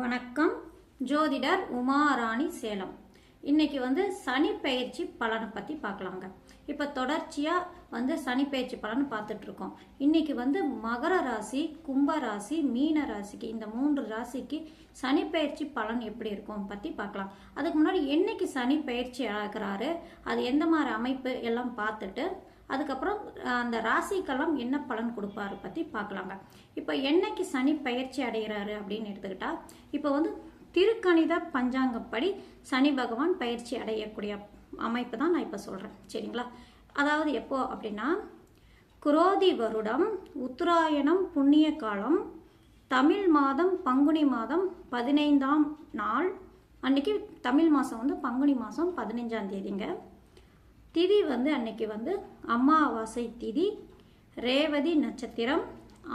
வணக்கம். ஜோதிடர் உமாராணி சேலம். இன்னைக்கு சனி பயிற்சி பலனை பற்றி பார்க்கலாங்க. இப்போ தொடர்ச்சியாக சனி பயிற்சி பலன் பார்த்துட்டு இருக்கோம். இன்னைக்கு மகர ராசி, கும்ப ராசி, மீன ராசிக்கு இந்த 3 ராசிக்கு சனி பயிற்சி பலன் எப்படி இருக்கும் பற்றி பார்க்கலாம். அதுக்கு முன்னாடி என்னைக்கு சனி பயிற்சி ஆகிறாரு, அது எந்த மாதிரி அமைப்பு எல்லாம் பார்த்துட்டு அதுக்கப்புறம் அந்த ராசிக்கெல்லாம் என்ன பலன் கொடுப்பாரு பற்றி பார்க்கலாங்க. இப்போ என்னைக்கு சனி பயிற்சி அடைகிறாரு அப்படின்னு எடுத்துக்கிட்டா, இப்போ திருக்கணித பஞ்சாங்கப்படி சனி பகவான் பயிற்சி அடையக்கூடிய அமைப்பு தான் நான் இப்போ சொல்கிறேன். சரிங்களா? அதாவது எப்போ அப்படின்னா, குரோதி வருடம் உத்தராயணம் புண்ணிய காலம் தமிழ் மாதம் பங்குனி மாதம் 15ஆம் நாள் அன்னைக்கு. தமிழ் மாதம் பங்குனி மாதம் 15ஆம் தேதிங்க. திதி அன்னைக்கு அமாவாசை திதி, ரேவதி நட்சத்திரம்,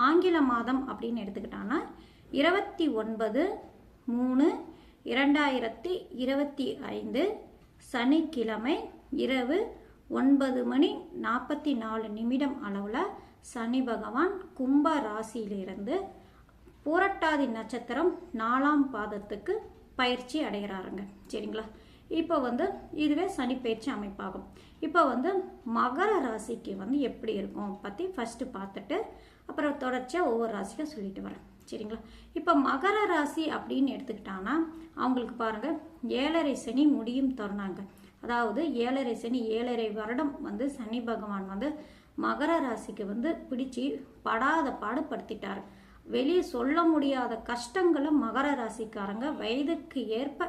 ஆங்கில மாதம் அப்படின்னு எடுத்துக்கிட்டாங்கன்னா 29/3/2025 சனிக்கிழமை இரவு 9:44 அளவில் சனி பகவான் கும்ப ராசியிலிருந்து புரட்டாதி நட்சத்திரம் 4ஆம் பாதத்துக்கு பயிற்சி அடைகிறாருங்க. சரிங்களா? இப்போ இதுவே சனி பயிற்சி அமைப்பாகும். இப்போ மகர ராசிக்கு எப்படி இருக்கும் பற்றி ஃபஸ்ட்டு பார்த்துட்டு அப்புறம் தொடர்ச்சியாக ஒவ்வொரு ராசிக்கும் சொல்லிட்டு வரேன். சரிங்களா? இப்போ மகர ராசி அப்படின்னு எடுத்துக்கிட்டாங்கன்னா அவங்களுக்கு பாருங்கள், 7.5 சனி முடியும் தருணாங்க. அதாவது 7.5 சனி 7.5 வருடம் சனி பகவான் மகர ராசிக்கு பிடிச்சி படாத பாடுபடுத்திட்டார். வெளியே சொல்ல முடியாத கஷ்டங்களை மகர ராசிக்காரங்க வயதுக்கு ஏற்ப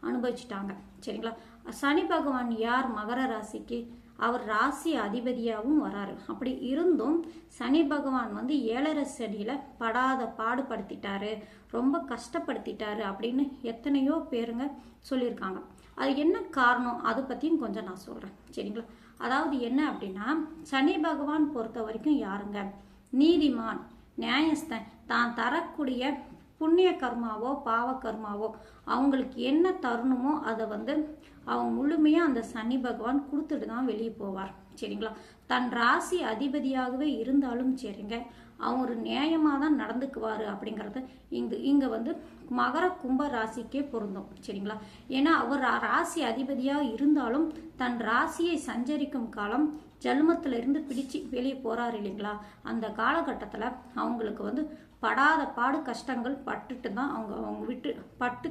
அனுபவிச்சுட்டாங்க. சரிங்களா? சனி பகவான் யார் மகர ராசிக்கு? அவர் ராசி அதிபதியாகவும் வராரு. அப்படி இருந்தும் சனி பகவான் 7.5 சனியில் படாத பாடுபடுத்திட்டாரு, ரொம்ப கஷ்டப்படுத்திட்டாரு அப்படின்னு எத்தனையோ பேருங்க சொல்லியிருக்காங்க. அது என்ன காரணம் அதை பற்றியும் கொஞ்சம் நான் சொல்கிறேன். சரிங்களா? அதாவது என்ன அப்படின்னா, சனி பகவான் பொறுத்த வரைக்கும் யாருங்க? நீதிமான், நியாயஸ்தன். தான் தரக்கூடிய புண்ணிய கர்மாவோ பாவ கர்மாவோ அவங்களுக்கு என்ன தரணுமோ அதை அவங்க முழுமையாக அந்த சனி பகவான் கொடுத்துட்டு தான் வெளியே போவார். சரிங்களா? தன் ராசி அதிபதியாகவே இருந்தாலும் சரிங்க, அவங்க ஒரு நியாயமாக தான் நடந்துக்குவார் அப்படிங்கிறது இங்கே மகர கும்ப ராசிக்கே பொருந்தும். சரிங்களா? ஏன்னா அவர் ராசி அதிபதியாக இருந்தாலும் தன் ராசியை சஞ்சரிக்கும் காலம் ஜென்மத்திலிருந்து பிடிச்சி வெளியே போகிறாரு இல்லைங்களா? அந்த காலகட்டத்தில் அவங்களுக்கு படாத பாடு கஷ்டங்கள் பட்டுட்டு தான் அவங்க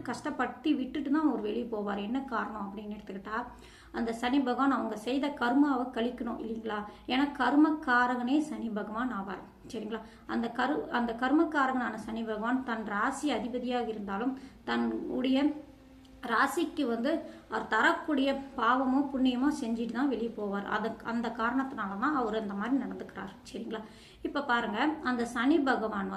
கஷ்டப்பட்டு விட்டுட்டு தான் அவர் வெளியே போவார். என்ன காரணம் அப்படின்னு எடுத்துக்கிட்டா, அந்த சனி பகவான் அவங்க செய்த கர்மாவை கழிக்கணும் இல்லைங்களா? ஏன்னா கர்மக்காரகனே சனி பகவான் ஆவார். சரிங்களா? அந்த கர்மக்காரகனான சனி பகவான் தன் ராசி அதிபதியாக இருந்தாலும் தன்னுடைய ராசிக்கு அவர் தரக்கூடிய பாவமோ புண்ணியமோ செஞ்சுட்டு தான் வெளியே போவார். அந்த காரணத்தினால தான் அவர் அந்த மாதிரி நடந்துக்கிறார். சரிங்களா? இப்போ பாருங்க, அந்த சனி பகவான்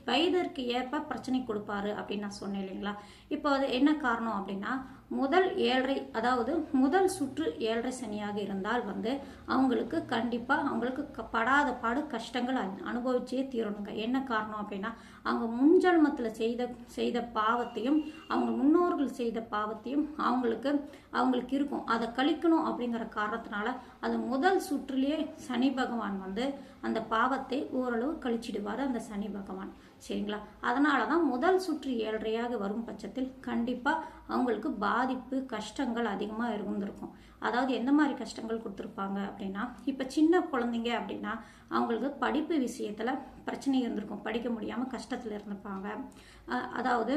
வயதிற்கு ஏற்ப பிரச்சனை கொடுப்பாரு அப்படின்னு நான் சொன்னேன் இல்லைங்களா? இப்போ அது என்ன காரணம் அப்படின்னா, முதல் 7.5 அதாவது முதல் சுற்று 7.5 சனியாக இருந்தால் அவங்களுக்கு கண்டிப்பாக அவங்களுக்கு படாத பாடு கஷ்டங்கள் அனுபவிச்சே தீரணுங்க. என்ன காரணம் அப்படின்னா, அவங்க முன்ஜன்மத்தில் செய்த பாவத்தையும் அவங்க முன்னோர்கள் செய்த பாவத்தையும் அவங்களுக்கு இருக்கும். அதை கழிக்கணும் அப்படிங்கிற காரணத்தினால அது முதல் சுற்றிலேயே சனி பகவான் அந்த பாவத்தை ஓரளவு கழிச்சிடுவார் அந்த சனி பகவான். சரிங்களா? அதனால தான் முதல் சுற்று 7.5 வரும் பட்சத்தில் கண்டிப்பாக அவங்களுக்கு பாதிப்பு கஷ்டங்கள் அதிகமாக இருந்திருக்கும். அதாவது எந்த மாதிரி கஷ்டங்கள் கொடுத்துருப்பாங்க அப்படின்னா, இப்போ சின்ன குழந்தைங்க அப்படின்னா அவங்களுக்கு படிப்பு விஷயத்தில் பிரச்சனை இருந்திருக்கும், படிக்க முடியாமல் கஷ்டத்தில் இருந்திருப்பாங்க. அதாவது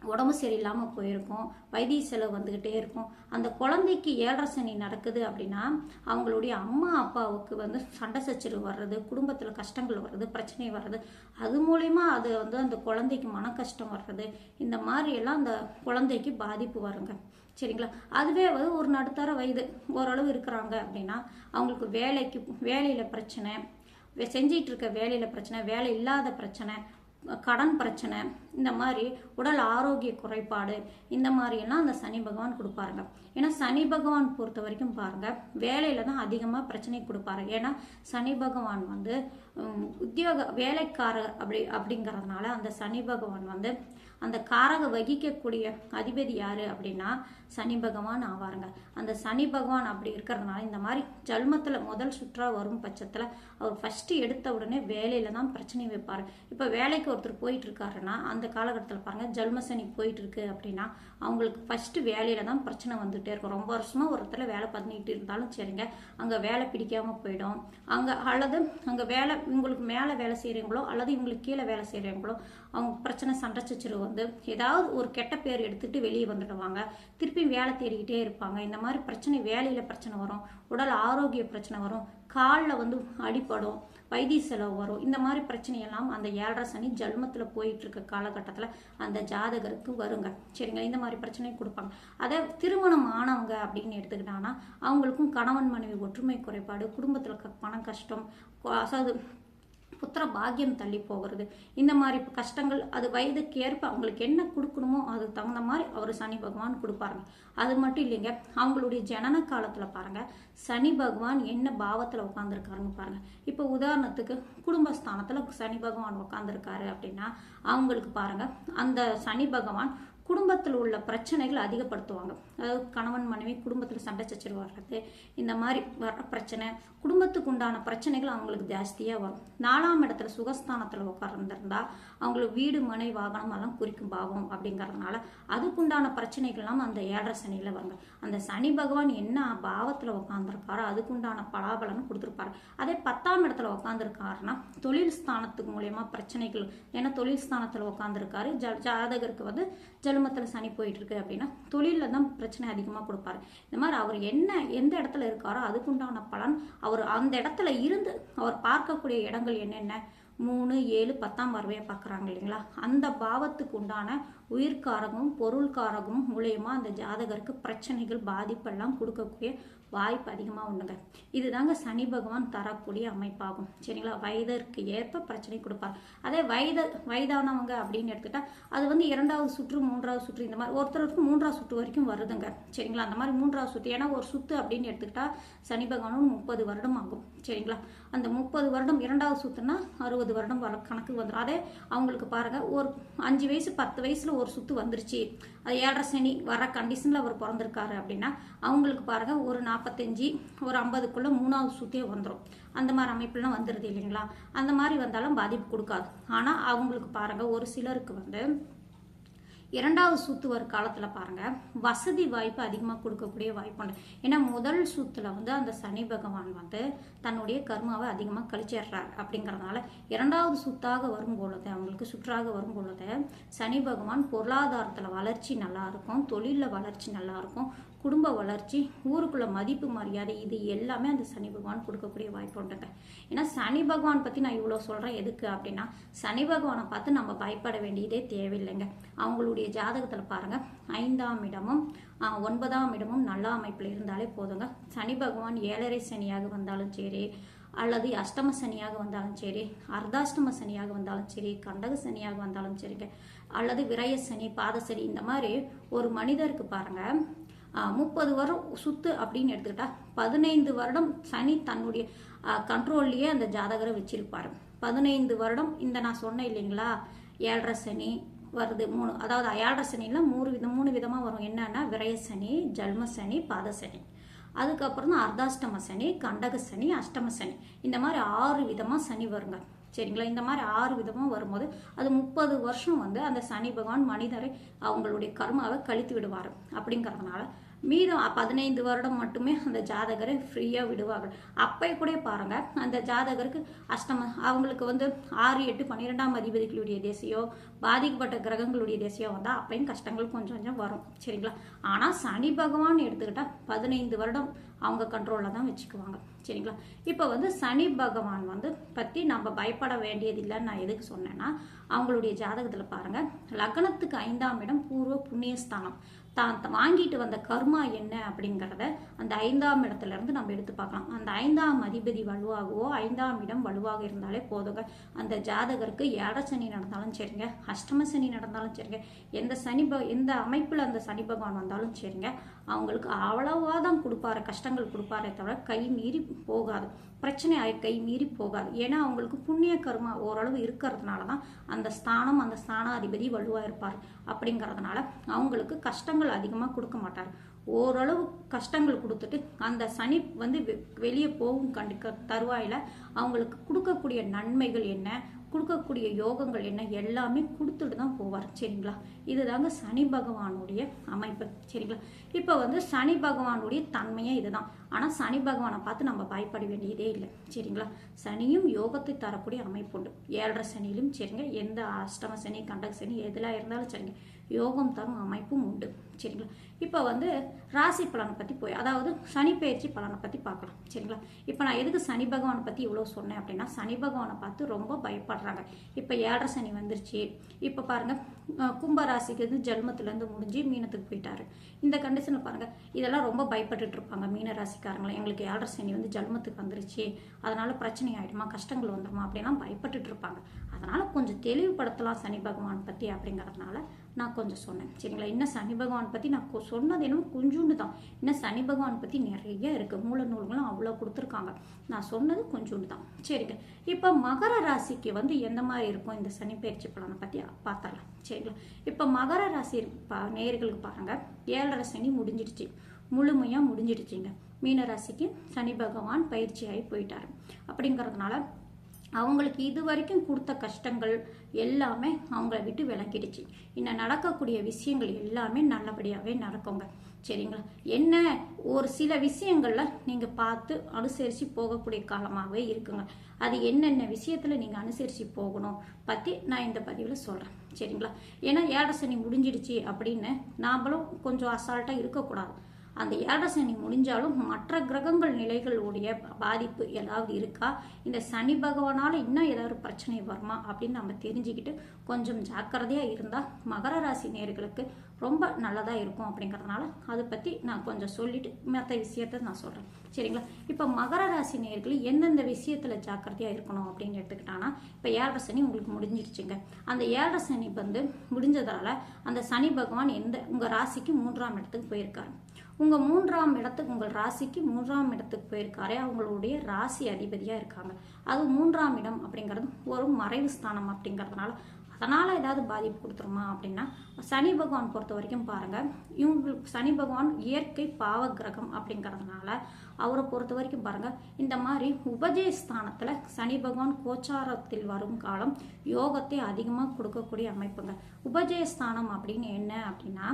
உடம்பு சரியில்லாமல் போயிருக்கும், வைத்திய செலவு வந்துக்கிட்டே இருக்கும். அந்த குழந்தைக்கு 7.5 சனி நடக்குது அப்படின்னா அவங்களுடைய அம்மா அப்பாவுக்கு சண்டை சச்சரவு வர்றது, குடும்பத்தில் கஷ்டங்கள் வர்றது, பிரச்சனை வர்றது, அது மூலயமா அது அந்த குழந்தைக்கு மன கஷ்டம் வர்றது, இந்த மாதிரி எல்லாம் அந்த குழந்தைக்கு பாதிப்பு வருங்க. சரிங்களா? அதுவே ஒரு நடுத்தர வயது ஓரளவு இருக்கிறாங்க அப்படின்னா அவங்களுக்கு வேலையில் பிரச்சனை, செஞ்சிட்டு இருக்க வேலையில் பிரச்சனை, வேலை இல்லாத பிரச்சனை, கடன் பிரச்சனை, இந்த மாதிரி உடல் ஆரோக்கிய குறைபாடு, இந்த மாதிரியெல்லாம் அந்த சனி பகவான் கொடுப்பாருங்க. ஏன்னா சனி பகவான் பொறுத்த வரைக்கும் பாருங்க, வேலையில தான் அதிகமாக பிரச்சனை கொடுப்பாரு. ஏன்னா சனி பகவான் உத்தியோக வேலைக்காரர் அப்படிங்கிறதுனால அந்த சனி பகவான் அந்த காரக வகிக்கக்கூடிய அதிபதி யாரு அப்படின்னா சனி பகவான் ஆவாருங்க. அந்த சனி பகவான் அப்படி இருக்கிறதுனால இந்த மாதிரி ஜல்மத்தில் முதல் சுற்றா வரும் பட்சத்தில் அவர் ஃபஸ்ட்டு எடுத்த உடனே வேலையில தான் பிரச்சனை வைப்பார். இப்போ வேலைக்கு ஒருத்தர் போயிட்டு இருக்காருன்னா அந்த காலகட்டத்தில் பாருங்கள் ஜல்ம சனி போயிட்டு இருக்கு அப்படின்னா அவங்களுக்கு ஃபஸ்ட்டு வேலையில தான் பிரச்சனை வந்துகிட்டே இருக்கும். ரொம்ப வருஷமாக ஒரு இடத்துல வேலை பண்ணிட்டு இருந்தாலும் சரிங்க, அங்கே வேலை பிடிக்காமல் போயிடும். அல்லது அங்கே வேலை இவங்களுக்கு மேலே வேலை செய்கிறவங்களோ அல்லது இவங்களுக்கு கீழே வேலை செய்கிறவங்களோ அவங்க பிரச்சனை சண்டை சச்சரவு வந்து ஏதாவது ஒரு கெட்ட பேர் எடுத்துகிட்டு வெளியே வந்துடுவாங்க. திருப்பி வேலை தேடிக்கிட்டே இருப்பாங்க. இந்த மாதிரி பிரச்சனை வேலையில் பிரச்சனை வரும், உடல் ஆரோக்கிய பிரச்சனை வரும், காலில் வந்து அடிப்படும், வைத்திய செலவு வரும். இந்த மாதிரி பிரச்சனையெல்லாம் அந்த 7.5 சனி ஜல்மத்தில் போயிட்டு இருக்க காலகட்டத்தில் அந்த ஜாதகருக்கு வருங்க. சரிங்க, இந்த மாதிரி பிரச்சனை கொடுப்பாங்க. அதே திருமணம் ஆனவங்க அப்படின்னு எடுத்துக்கிட்டாங்கன்னா அவங்களுக்கும் கணவன் மனைவி ஒற்றுமை குறைபாடு, குடும்பத்தில் பண கஷ்டம், அதாவது புத்திர பாக்கியம் தள்ளி போகிறது, இந்த மாதிரி கஷ்டங்கள் அது வயதுக்கு ஏற்ப அவங்களுக்கு என்ன கொடுக்கணுமோ அதுக்கு தகுந்த மாதிரி அவர் சனி பகவான் கொடுப்பாருங்க. அது மட்டும் இல்லைங்க, அவங்களுடைய ஜனன காலத்தில் பாருங்க சனி பகவான் என்ன பாவத்தில் உட்காந்துருக்காருன்னு பாருங்க. இப்போ உதாரணத்துக்கு குடும்பஸ்தானத்தில் சனி பகவான் உட்காந்துருக்காரு அப்படின்னா அவங்களுக்கு பாருங்க அந்த சனி பகவான் குடும்பத்தில் உள்ள பிரச்சனைகள் அதிகப்படுத்துவாங்க. அதாவது கணவன் மனைவி குடும்பத்தில் சண்டை சச்சரவு வர்றது, இந்த மாதிரி வர்ற பிரச்சனை, குடும்பத்துக்கு உண்டான பிரச்சனைகள் அவங்களுக்கு ஜாஸ்தியாக வரும். 4ஆம் இடத்துல சுகஸ்தானத்தில் உட்கார்ந்துருந்தா அவங்களுக்கு வீடு மனை வாகனம் எல்லாம் குறிக்கும் பாவம் அப்படிங்கிறதுனால அதுக்குண்டான பிரச்சனைகள்லாம் அந்த 7.5 சனியில் வருங்க. அந்த சனி பகவான் என்ன பாவத்தில் உட்காந்துருக்காரோ அதுக்குண்டான பலாபலன் கொடுத்துருப்பாரு. அதே 10ஆம் இடத்துல உட்காந்துருக்காருன்னா தொழில் ஸ்தானத்துக்கு மூலயமா பிரச்சனைகள், ஏன்னா தொழில் ஸ்தானத்தில் உட்காந்துருக்காரு. ஜாதகருக்கு வந்து ஜென்மத்தில் சனி போயிட்டு இருக்கு அப்படின்னா தொழிலில் தான் பிரச்சனை அதிகமாக கொடுப்பாரு. இந்த மாதிரி அவர் எந்த இடத்துல இருக்காரோ அதுக்குண்டான பலன் அவர் அந்த இடத்துல இருந்து அவர் பார்க்கக்கூடிய இடங்கள் என்னென்ன 3, 7, 10ஆம் பார்வையை பார்க்குறாங்க இல்லைங்களா, அந்த பாவத்துக்கு உண்டான உயிர்காரகமும் பொருள்காரகமும் மூலயமா அந்த ஜாதகருக்கு பிரச்சனைகள் பாதிப்பெல்லாம் கொடுக்கக்கூடிய வாய்ப்பு அதிகமாக உண்டுங்க. இதுதாங்க சனி பகவான் தரக்கூடிய அமைப்பாகும். சரிங்களா, வயதிற்கு ஏற்ப பிரச்சனை கொடுப்பார். அதே வயதானவங்க அப்படின்னு எடுத்துக்கிட்டா அது வந்து 2வது சுற்று 3வது சுற்று இந்த மாதிரி ஒருத்தருக்கு 3வது சுற்று வரைக்கும் வருதுங்க. சரிங்களா, அந்த மாதிரி 3வது சுற்று, ஏன்னா ஒரு சுற்று அப்படின்னு எடுத்துக்கிட்டா சனி பகவானும் 30 வருடம் ஆகும். சரிங்களா, அந்த 30 வருடம் 2வது சுற்றுனா 60 வருடம் கணக்கு வந்துடும். அதே அவங்களுக்கு பாருங்க ஒரு 5 வயசு 10 வயசுல ஒரு சுத்து வந்துருச்சு, அது 7.5 சனி வர கண்டிஷன்ல அவர் பிறந்திருக்காரு அப்படின்னா அவங்களுக்கு பாருங்க ஒரு 45 ஒரு 50க்குள்ள 3வது சுத்தே வந்துடும். அந்த மாதிரி அமைப்புலாம் வந்துடுது இல்லைங்களா, அந்த மாதிரி வந்தாலும் பாதிப்பு கொடுக்காது. ஆனா அவங்களுக்கு பாருங்க ஒரு சிலருக்கு வந்து 2வது சுத்து வர காலத்தில் பாருங்க வசதி வாய்ப்பு அதிகமாக கொடுக்கக்கூடிய வாய்ப்பு உண்டு. ஏன்னா முதல் சுத்துல வந்து அந்த சனி பகவான் வந்து தன்னுடைய கர்மாவை அதிகமாக கழிச்சிடுறாரு. அப்படிங்கிறதுனால 2வது சுத்தாக வரும் பொழுது அவங்களுக்கு சுற்றாக வரும் பொழுது சனி பகவான் பொருளாதாரத்தில் வளர்ச்சி நல்லா இருக்கும், தொழிலில் வளர்ச்சி நல்லா இருக்கும், குடும்ப வளர்ச்சி, ஊருக்குள்ள மதிப்பு மரியாதை, இது எல்லாமே அந்த சனி பகவான் கொடுக்கக்கூடிய வாய்ப்பு உண்டுங்க. ஏன்னா சனி பகவான் பற்றி நான் இவ்வளோ சொல்கிறேன் எதுக்கு அப்படின்னா சனி பகவானை பார்த்து நம்ம பயப்பட வேண்டியதே தேவையில்லைங்க. அவங்களுடைய ஜாதகத்தில் பாருங்க 5ஆம் இடமும் 9ஆம் இடமும் நல்ல அமைப்பில் இருந்தாலே போதுங்க. சனி பகவான் 7.5 சனியாக வந்தாலும் சரி, அல்லது அஷ்டம சனியாக வந்தாலும் சரி, அர்த்தாஷ்டம சனியாக வந்தாலும் சரி, கண்டக சனியாக வந்தாலும் சரிங்க, அல்லது விரய சனி, பாத சனி, இந்த மாதிரி ஒரு மனிதருக்கு பாருங்க 30 வருடம் சுத்து அப்படின்னு எடுத்துக்கிட்டா 15 வருடம் சனி தன்னுடைய கண்ட்ரோல்லையே அந்த ஜாதகரை வச்சிருப்பாரு. 15 வருடம் இந்த நான் சொன்னேன் இல்லைங்களா 7.5 சனி வருது 3, அதாவது 7.5 சனியில் 3 விதமாக வரும். என்னன்னா விரய சனி, ஜல்ம சனி, பாத சனி, அதுக்கப்புறம் தான் அர்த்தாஷ்டம சனி, கண்டக சனி, அஷ்டம சனி, இந்த மாதிரி 6 விதமாக சனி வருங்க. சரிங்களா, இந்த மாதிரி 6 விதமாக வரும்போது அது 30 வருஷம் வந்து அந்த சனி பகவான் மனிதரை அவங்களுடைய கர்மாவை கழித்து விடுவார். அப்படிங்கிறதுனால மீதம் 15 வருடம் மட்டுமே அந்த ஜாதகரை ஃப்ரீயாக விடுவார்கள். அப்போ கூட பாருங்க அந்த ஜாதகருக்கு அவங்களுக்கு வந்து 6, 8, 12ஆம் அதிபதிகளுடைய தேசியோ பாதிக்கப்பட்ட கிரகங்களுடைய தேசியோ வந்தால் அப்பையும் கஷ்டங்கள் கொஞ்சம் கொஞ்சம் வரும். சரிங்களா, ஆனால் சனி பகவான் எடுத்துக்கிட்டால் 15 வருடம் அவங்க கண்ட்ரோலில் தான் வச்சுக்குவாங்க. சரிங்களா, இப்போ வந்து சனி பகவான் வந்து பற்றி நம்ம பயப்பட வேண்டியதில்லைன்னு நான் எதுக்கு சொன்னேன்னா அவங்களுடைய ஜாதகத்தில் பாருங்க லக்னத்துக்கு 5ஆம் இடம் பூர்வ புண்ணியஸ்தானம், தான் வாங்கிட்டு வந்த கர்மா என்ன அப்படிங்கிறத அந்த 5ஆம் இடத்துல இருந்து நம்ம எடுத்து பார்க்கலாம். அந்த 5ஆம் அதிபதி வலுவாகவோ 5ஆம் இடம் வலுவாக இருந்தாலே போதுங்க. அந்த ஜாதகருக்கு 7.5 சனி நடந்தாலும் சரிங்க, அஷ்டம சனி நடந்தாலும் சரிங்க, எந்த அமைப்பில் அந்த சனி பகவான் வந்தாலும் சரிங்க, அவங்களுக்கு அவ்வளவா தான் கொடுப்பாரு, கஷ்டங்கள் கஷ்டங்கள் கொடுப்பாரே தவிர கை மீறி போகாது, பிரச்சனை கை மீறி போகாது. ஏன்னா அவங்களுக்கு புண்ணிய கர்மா ஓரளவு இருக்கிறதுனால தான் அந்த ஸ்தானாதிபதி வலுவாக இருப்பார். அப்படிங்கிறதுனால அவங்களுக்கு கஷ்டங்கள் அதிகமாக கொடுக்க மாட்டார். ஓரளவு கஷ்டங்கள் கொடுத்துட்டு அந்த சனி வந்து வெளியே போகும் தருவாயில் அவங்களுக்கு கொடுக்கக்கூடிய நன்மைகள் என்ன, கொடுக்கக்கூடிய யோகங்கள் என்ன எல்லாமே கொடுத்துட்டு தான் போவார். சரிங்களா? இதுதாங்க சனி பகவானுடைய அமைப்பு. சரிங்களா? இப்போ வந்து சனி பகவானுடைய தன்மையே இதுதான். ஆனால் சனி பகவானை பார்த்து நம்ம பயப்பட வேண்டியதே இல்லை. சரிங்களா? சனியும் யோகத்தை தரக்கூடிய அமைப்பு உண்டு. 7.5 சனியிலும் சரிங்க, எந்த அஷ்டம சனி கண்டக சனி எதில் இருந்தாலும் சரிங்க, யோகம் தரும் அமைப்பும் உண்டு. சரிங்களா? இப்போ வந்து ராசி பலனை பற்றி அதாவது சனி பயிற்சி பலனை பற்றி பார்க்கலாம். சரிங்களா? இப்போ நான் எதுக்கு சனி பகவானை பற்றி இவ்வளோ சொன்னேன் அப்படின்னா, சனி பகவானை பார்த்து ரொம்ப பயப்படுறாங்க. இப்போ 7.5 சனி வந்துருச்சு. இப்போ பாருங்கள், கும்பராசிக்கு வந்து ஜென்மத்துலேருந்து முடிஞ்சு மீனத்துக்கு போயிட்டாரு. இந்த கண்டிஷனில் பாருங்கள், இதெல்லாம் ரொம்ப பயப்பட்டுட்டு இருப்பாங்க மீன ராசிக்காரங்களே. எங்களுக்கு 7.5 சனி வந்து ஜென்மத்துக்கு வந்துருச்சு, அதனால பிரச்சனை ஆகிடுமா, கஷ்டங்கள் வந்துடுமா அப்படிலாம் பயப்பட்டுட்டு இருப்பாங்க. அதனால் கொஞ்சம் தெளிவுபடுத்தலாம் சனி பகவான் பற்றி அப்படிங்கிறதுனால நான் கொஞ்சம் சொன்னேன். சரிங்களா? இன்னும் சனி பகவான் பற்றி நான் சொன்னது என்னமோ கொஞ்சோண்டு தான். இன்னும் சனி பகவான் பற்றி நிறைய இருக்குது, மூல நூல்களும் அவ்வளோ கொடுத்துருக்காங்க. நான் சொன்னது கொஞ்சோண்டு தான். சரிங்க, இப்போ மகர ராசிக்கு வந்து எந்த மாதிரி இருக்கும் இந்த சனி பயிற்சி பலனை பற்றி பார்த்துடலாம். சரிங்களா? இப்போ மகர ராசி நேயர்களுக்கு பாருங்கள், 7.5 சனி முடிஞ்சிடுச்சு, முழுமையாக முடிஞ்சிடுச்சுங்க. மீனராசிக்கு சனி பகவான் பயிற்சியாகி போயிட்டாரு. அப்படிங்கிறதுனால அவங்களுக்கு இது வரைக்கும் கொடுத்த கஷ்டங்கள் எல்லாமே அவங்கள விட்டு விலகிடுச்சு. இன்னும் நடக்கக்கூடிய விஷயங்கள் எல்லாமே நல்லபடியாகவே நடக்குங்க. சரிங்களா? என்ன ஒரு சில விஷயங்களில் நீங்கள் பார்த்து அனுசரித்து போகக்கூடிய காலமாகவே இருக்குங்க. அது என்னென்ன விஷயத்தில் நீங்கள் அனுசரித்து போகணும் பற்றி நான் இந்த பதிவில் சொல்கிறேன். சரிங்களா? ஏன்னா 7.5 சனி முடிஞ்சிடுச்சு அப்படின்னு நாமளும் கொஞ்சம் அசால்ட்டாக இருக்கக்கூடாது. அந்த 7.5 சனி முடிஞ்சாலும் மற்ற கிரகங்கள் நிலைகளுடைய பாதிப்பு ஏதாவது இருக்கா, இந்த சனி பகவானால் இன்னும் ஏதாவது பிரச்சனை வருமா அப்படின்னு நம்ம தெரிஞ்சுக்கிட்டு கொஞ்சம் ஜாக்கிரதையாக இருந்தால் மகர ராசி நேயர்களுக்கு ரொம்ப நல்லதாக இருக்கும். அப்படிங்கிறதுனால அதை பற்றி நான் கொஞ்சம் சொல்லிட்டு மற்ற விஷயத்த நான் சொல்கிறேன். சரிங்களா? இப்போ மகர ராசி நேயர்கள் எந்தெந்த விஷயத்தில் ஜாக்கிரதையாக இருக்கணும் அப்படின்னு எடுத்துக்கிட்டாங்கன்னா, இப்போ 7.5 சனி உங்களுக்கு முடிஞ்சிடுச்சுங்க. அந்த 7.5 சனி வந்து முடிஞ்சதால் அந்த சனி பகவான் உங்கள் ராசிக்கு 3ஆம் இடத்துக்கு போயிருக்காரு. உங்கள் 3ஆம் இடத்துக்கு, உங்கள் ராசிக்கு 3ஆம் இடத்துக்கு போயிருக்காரு. அவங்களுடைய ராசி அதிபதியாக இருக்காங்க. அது 3ஆம் இடம் அப்படிங்கிறது ஒரு மறைவு ஸ்தானம். அப்படிங்கிறதுனால அதனால் ஏதாவது பாதிப்பு கொடுத்துருமா அப்படின்னா, சனி பகவான் பொறுத்த வரைக்கும் பாருங்கள், இவங்களுக்கு சனி பகவான் இயற்கை பாவ கிரகம் அப்படிங்கிறதுனால அவரை பொறுத்த வரைக்கும் பாருங்கள், இந்த மாதிரி உபஜய ஸ்தானத்தில் சனி பகவான் கோச்சாரத்தில் வரும் காலம் யோகத்தை அதிகமாக கொடுக்கக்கூடிய அமைப்புங்க. உபஜய ஸ்தானம் அப்படின்னு என்ன அப்படின்னா,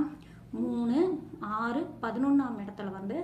3, 6, 11ஆம் இடத்துல வந்து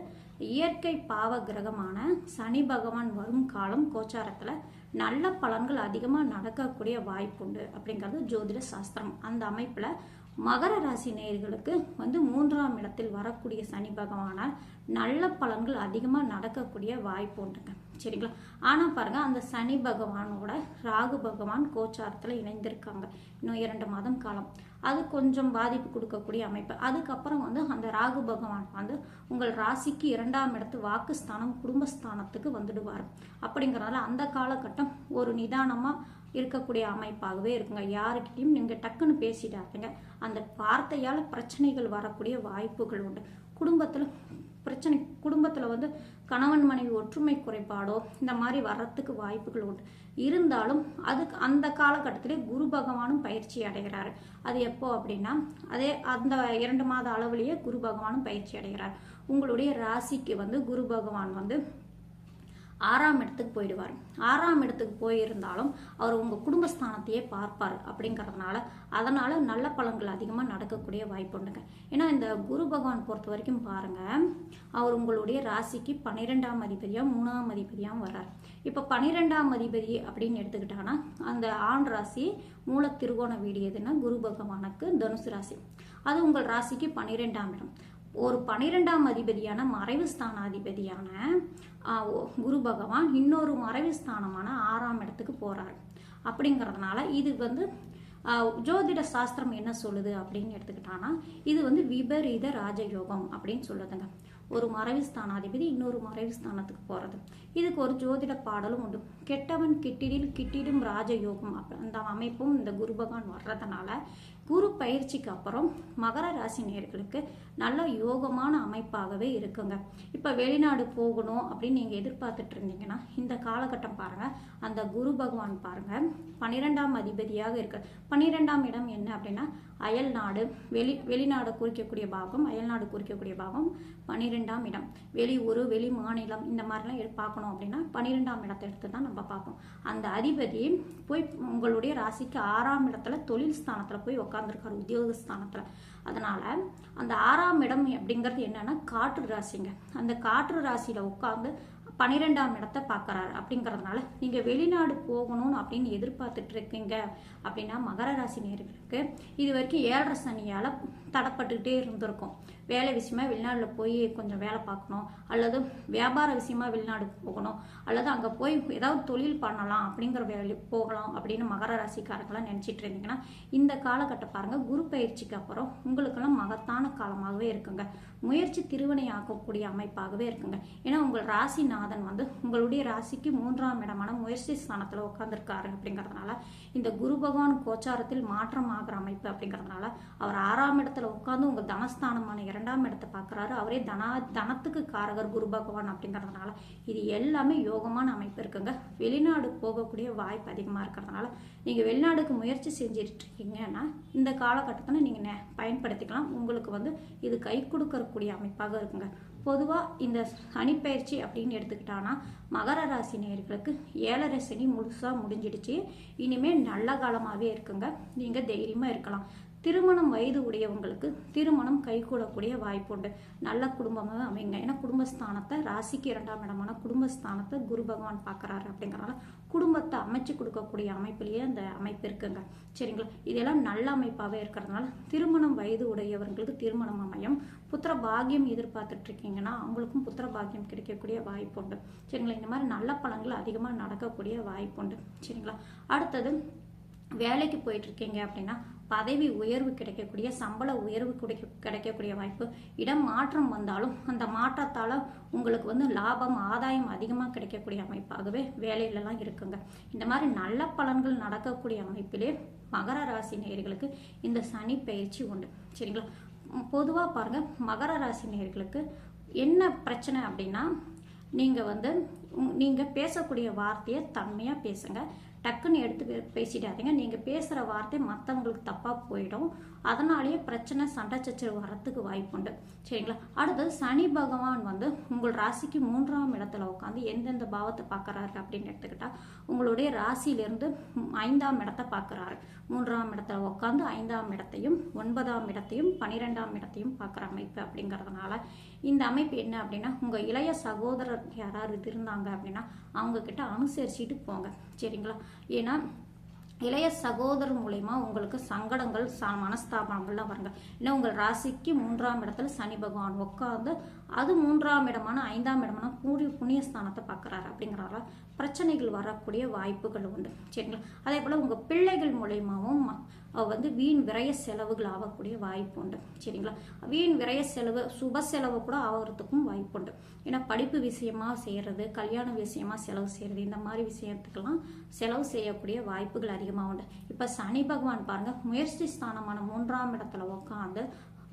இயற்கை பாவ கிரகமான சனி பகவான் வரும் காலம் கோச்சாரத்தில் நல்ல பலன்கள் அதிகமாக நடக்கக்கூடிய வாய்ப்புண்டு அப்படிங்கிறது ஜோதிட சாஸ்திரம். அந்த அமைப்பில் மகர ராசி நேயர்களுக்கு வந்து 3ஆம் இடத்தில் வரக்கூடிய சனி பகவானால் நல்ல பலன்கள் அதிகமாக நடக்கக்கூடிய வாய்ப்பு உண்டுங்க. சரிங்களா? ஆனால் பாருங்கள், அந்த சனி பகவானோட ராகு பகவான் கோச்சாரத்தில் இணைந்திருக்காங்க. இன்னும் 2 மாதம் காலம் அது கொஞ்சம் பாதிப்பு கொடுக்கக்கூடிய அமைப்பு. அதுக்கப்புறம் வந்து அந்த ராகு பகவான் வந்து உங்கள் ராசிக்கு 2ஆம் இடத்து வாக்குஸ்தானம் குடும்பஸ்தானத்துக்கு வந்துடுவார். அப்படிங்கிறதால அந்த காலகட்டம் ஒரு நிதானமாக இருக்கக்கூடிய அமைப்பாகவே இருக்குங்க. யாருக்கிட்டையும் நீங்கள் டக்குன்னு பேசிடாதீங்க. அந்த வார்த்தையால் பிரச்சனைகள் வரக்கூடிய வாய்ப்புகள் உண்டு. குடும்பத்தில் வந்து கணவன் மனைவி ஒற்றுமை குறைபாடோ இந்த மாதிரி வர்றதுக்கு வாய்ப்புகள் உண்டு. இருந்தாலும் அதுக்கு அந்த காலகட்டத்திலே குரு பகவானும் பயிற்சி அடைகிறாரு. அது எப்போ அப்படின்னா, அதே அந்த 2 மாத அளவுலேயே குரு பகவானும் பயிற்சி அடைகிறார். உங்களுடைய ராசிக்கு வந்து குரு பகவான் வந்து 6ஆம் இடத்துக்கு போயிடுவார். 6ஆம் இடத்துக்கு போயிருந்தாலும் அவர் உங்கள் குடும்பஸ்தானத்தையே பார்ப்பார். அப்படிங்கிறதுனால அதனால் நல்ல பலன்கள் அதிகமாக நடக்கக்கூடிய வாய்ப்பு உண்டுங்க. ஏன்னா இந்த குரு பகவான் பொறுத்த வரைக்கும் பாருங்கள், அவர் உங்களுடைய ராசிக்கு 12ஆம் அதிபதியாக 3ஆம் அதிபதியாகவும் வர்றார். இப்போ 12ஆம் அதிபதி அப்படின்னு எடுத்துக்கிட்டாங்கன்னா, அந்த ஆண் ராசி மூல திருகோண வீடு எதுன்னா குரு பகவானுக்கு தனுசு ராசி. அது உங்கள் ராசிக்கு 12ஆம் இடம். ஒரு 12ஆம் அதிபதியான மறைவு ஸ்தானாதிபதியான குரு பகவான் இன்னொரு மறைவு ஸ்தானமான 6ஆம் இடத்துக்கு போறாரு. அப்படிங்கிறதுனால இது வந்து ஜோதிட சாஸ்திரம் என்ன சொல்லுது அப்படின்னு எடுத்துக்கிட்டாங்கன்னா, இது வந்து விபரீத ராஜயோகம் அப்படின்னு சொல்லுதுங்க. ஒரு மறைவு ஸ்தானாதிபதி இன்னொரு மறைவு ஸ்தானத்துக்கு போகிறது. இதுக்கு ஒரு ஜோதிட பாடலும் உண்டு. கெட்டவன் கிட்டிடில் கிட்டிடும் ராஜயோகம் அந்த அமைப்பும் இந்த குரு பகவான் வர்றதுனால குரு பயிற்சிக்கு அப்புறம் மகர ராசி நேயர்களுக்கு நல்ல யோகமான அமைப்பாகவே இருக்குங்க. இப்போ வெளிநாடு போகணும் அப்படின்னு நீங்கள் எதிர்பார்த்துட்டு இருந்தீங்கன்னா இந்த காலகட்டம் பாருங்கள். அந்த குரு பகவான் பாருங்கள் 12ஆம் அதிபதியாக இருக்கு. 12ஆம் இடம் என்ன அப்படின்னா அயல் நாடு, வெளிநாடு குறிக்கக்கூடிய பாகம், அயல்நாடு குறிக்கக்கூடிய பாகம் 12ஆம் இடம். வெளி ஊர், வெளி மாநிலம் இந்த மாதிரிலாம் பார்க்கணும் அப்படின்னா 12ஆம் இடத்தை எடுத்து தான் நம்ம பார்ப்போம். அந்த அதிபதி போய் உங்களுடைய ராசிக்கு 6ஆம் இடத்துல தொழில் ஸ்தானத்தில் போய் உட்காந்துருக்காரு, உத்தியோக ஸ்தானத்தில். அதனால அந்த 6ஆம் இடம் அப்படிங்கிறது என்னன்னா காற்று ராசிங்க. அந்த காற்று ராசியில உட்காந்து 12ஆம் இடத்தை பார்க்கறாரு. அப்படிங்கிறதுனால நீங்கள் வெளிநாடு போகணும்னு அப்படின்னு எதிர்பார்த்துட்டு இருக்கீங்க அப்படின்னா மகர ராசி நேயர்களுக்கு இது வரைக்கும் 7.5 சனியால் தடப்பட்டுக்கிட்டே இருந்திருக்கும். வேலை விஷயமா வெளிநாட்டில் போய் கொஞ்சம் வேலை பார்க்கணும், அல்லது வியாபார விஷயமா வெளிநாடு போகணும், அல்லது அங்கே போய் ஏதாவது தொழில் பண்ணலாம் அப்படிங்கிற வேலை போகலாம் அப்படின்னு மகர ராசிக்காரங்களாம் நினச்சிட்டு இருந்தீங்கன்னா இந்த காலகட்டம் பாருங்கள். குரு பயிற்சிக்கு அப்புறம் உங்களுக்கெல்லாம் மகத்தான காலமாகவே இருக்குங்க. முயற்சி திருவினை ஆக்கக்கூடிய அமைப்பாகவே இருக்குங்க. ஏன்னா உங்கள் ராசிநாதன் வந்து உங்களுடைய ராசிக்கு 3ஆம் இடமான முயற்சி ஸ்தானத்தில் உட்காந்துருக்காரு. அப்படிங்கிறதுனால இந்த குரு பகவான் கோச்சாரத்தில் மாற்றம் ஆகிற அமைப்பு. அப்படிங்கிறதுனால அவர் 6ஆம் இடத்துல உட்காந்து உங்கள் தனஸ்தானமான 2ஆம் இடத்தை பார்க்குறாரு. அவரே தனத்துக்கு காரகர் குரு பகவான். அப்படிங்கிறதுனால இது எல்லாமே யோகமான அமைப்பு இருக்குங்க. வெளிநாடு போகக்கூடிய வாய்ப்பு அதிகமாக இருக்கிறதுனால நீங்கள் வெளிநாடுக்கு முயற்சி செஞ்சுட்டு இருக்கீங்கன்னா இந்த காலகட்டத்தில் நீங்கள் பயன்படுத்திக்கலாம். உங்களுக்கு வந்து இது கை கொடுக்கக்கூடிய அமைப்பாக இருக்குங்க. பொதுவாக இந்த சனிப்பயிற்சி அப்படின்னு எடுத்துக்கிட்டான்னா மகர ராசி நேயர்களுக்கு 7.5 சனி முழுசாக முடிஞ்சிடுச்சு. இனிமேல் நல்ல காலமாகவே இருக்குங்க. நீங்கள் தைரியமாக இருக்கலாம். திருமணம் வயது உடையவங்களுக்கு திருமணம் கைகூடக்கூடிய வாய்ப்பு உண்டு. நல்ல குடும்பமாக அமைங்க. ஏன்னா குடும்பஸ்தானத்தை ராசிக்கு 2ஆம் இடமான குடும்பஸ்தானத்தை குரு பகவான் பார்க்குறாரு. அப்படிங்கிறனால குடும்பத்தை அமைச்சு கொடுக்கக்கூடிய அமைப்பிலேயே அந்த அமைப்பு இருக்குங்க. சரிங்களா? இதெல்லாம் நல்ல அமைப்பாகவே இருக்கிறதுனால திருமணம் வயது உடையவர்களுக்கு திருமணம் அமையும். புத்திர பாக்கியம் எதிர்பார்த்துட்டு இருக்கீங்கன்னா அவங்களுக்கும் புத்திர பாக்கியம் கிடைக்கக்கூடிய வாய்ப்பு உண்டு. சரிங்களா? இந்த மாதிரி நல்ல பலன்கள் அதிகமாக நடக்கக்கூடிய வாய்ப்பு உண்டு. சரிங்களா? அடுத்தது வேலைக்கு போயிட்டு இருக்கீங்க அப்படின்னா பதவி உயர்வு கிடைக்கக்கூடிய, சம்பள உயர்வு கிடைக்கக்கூடிய வாய்ப்பு. இடம் மாற்றம் வந்தாலும் அந்த மாற்றத்தால் உங்களுக்கு வந்து லாபம், ஆதாயம் அதிகமாக கிடைக்கக்கூடிய அமைப்பாகவே வேலையிலலாம் இருக்குங்க. இந்த மாதிரி நல்ல பலன்கள் நடக்கக்கூடிய அமைப்பிலே மகர ராசி நேயர்களுக்கு இந்த சனி பயிற்சி உண்டு. சரிங்களா? பொதுவாக பாருங்கள், மகர ராசி நேயர்களுக்கு என்ன பிரச்சனை அப்படின்னா நீங்கள் பேசக்கூடிய வார்த்தையை தன்மையாக பேசுங்க. டக்குன்னு எடுத்து பேசிடாதீங்க. நீங்கள் பேசுகிற வார்த்தை மற்றவங்களுக்கு தப்பாக போயிடும். அதனாலேயே பிரச்சனை, சண்டை சச்சரவு வரத்துக்கு வாய்ப்புண்டு. சரிங்களா? அடுத்தது சனி பகவான் வந்து உங்கள் ராசிக்கு 3ஆம் இடத்துல உட்காந்து எந்தெந்த பாவத்தை பார்க்குறாரு அப்படின்னு எடுத்துக்கிட்டா உங்களுடைய ராசியிலேருந்து 5ஆம் இடத்தை பார்க்குறாரு. 3ஆம் இடத்துல உட்காந்து 5ஆம் இடத்தையும் 9ஆம் இடத்தையும் 12ஆம் இடத்தையும் பார்க்குற அமைப்பு. அப்படிங்கிறதுனால இந்த அமைப்பு என்ன அப்படின்னா உங்கள் இளைய சகோதரர் யாராவது இருந்தாங்க அப்படின்னா அவங்கக்கிட்ட அனுசரிச்சுட்டு போங்க. சரிங்களா? ஏன்னா இளைய சகோதரர் மூலயமா உங்களுக்கு சங்கடங்கள், மனஸ்தாபங்கள்லாம் வருங்க. ஏன்னா உங்கள் ராசிக்கு 3ஆம் இடத்துல சனி பகவான் உட்காந்து அது 3ஆம் இடமான 5ஆம் இடமான புண்ணியஸ்தானத்தை பார்க்குறாரு. அப்படிங்கிறதால பிரச்சனைகள் வரக்கூடிய வாய்ப்புகள் உண்டு. சரிங்களா? அதே போல் உங்கள் பிள்ளைகள் மூலயமாவும் வந்து வீண் விரய செலவுகள் ஆகக்கூடிய வாய்ப்பு உண்டு. சரிங்களா? வீண் விரய செலவு, சுப செலவு கூட ஆகிறதுக்கும் வாய்ப்பு உண்டு. ஏன்னா படிப்பு விஷயமா செய்கிறது, கல்யாண விஷயமா செலவு செய்கிறது, இந்த மாதிரி விஷயத்துக்கெல்லாம் செலவு செய்யக்கூடிய வாய்ப்புகள் அதிகமாக உண்டு. இப்போ சனி பகவான் பாருங்கள், முயற்சி ஸ்தானமான 3ஆம் இடத்துல உட்காந்து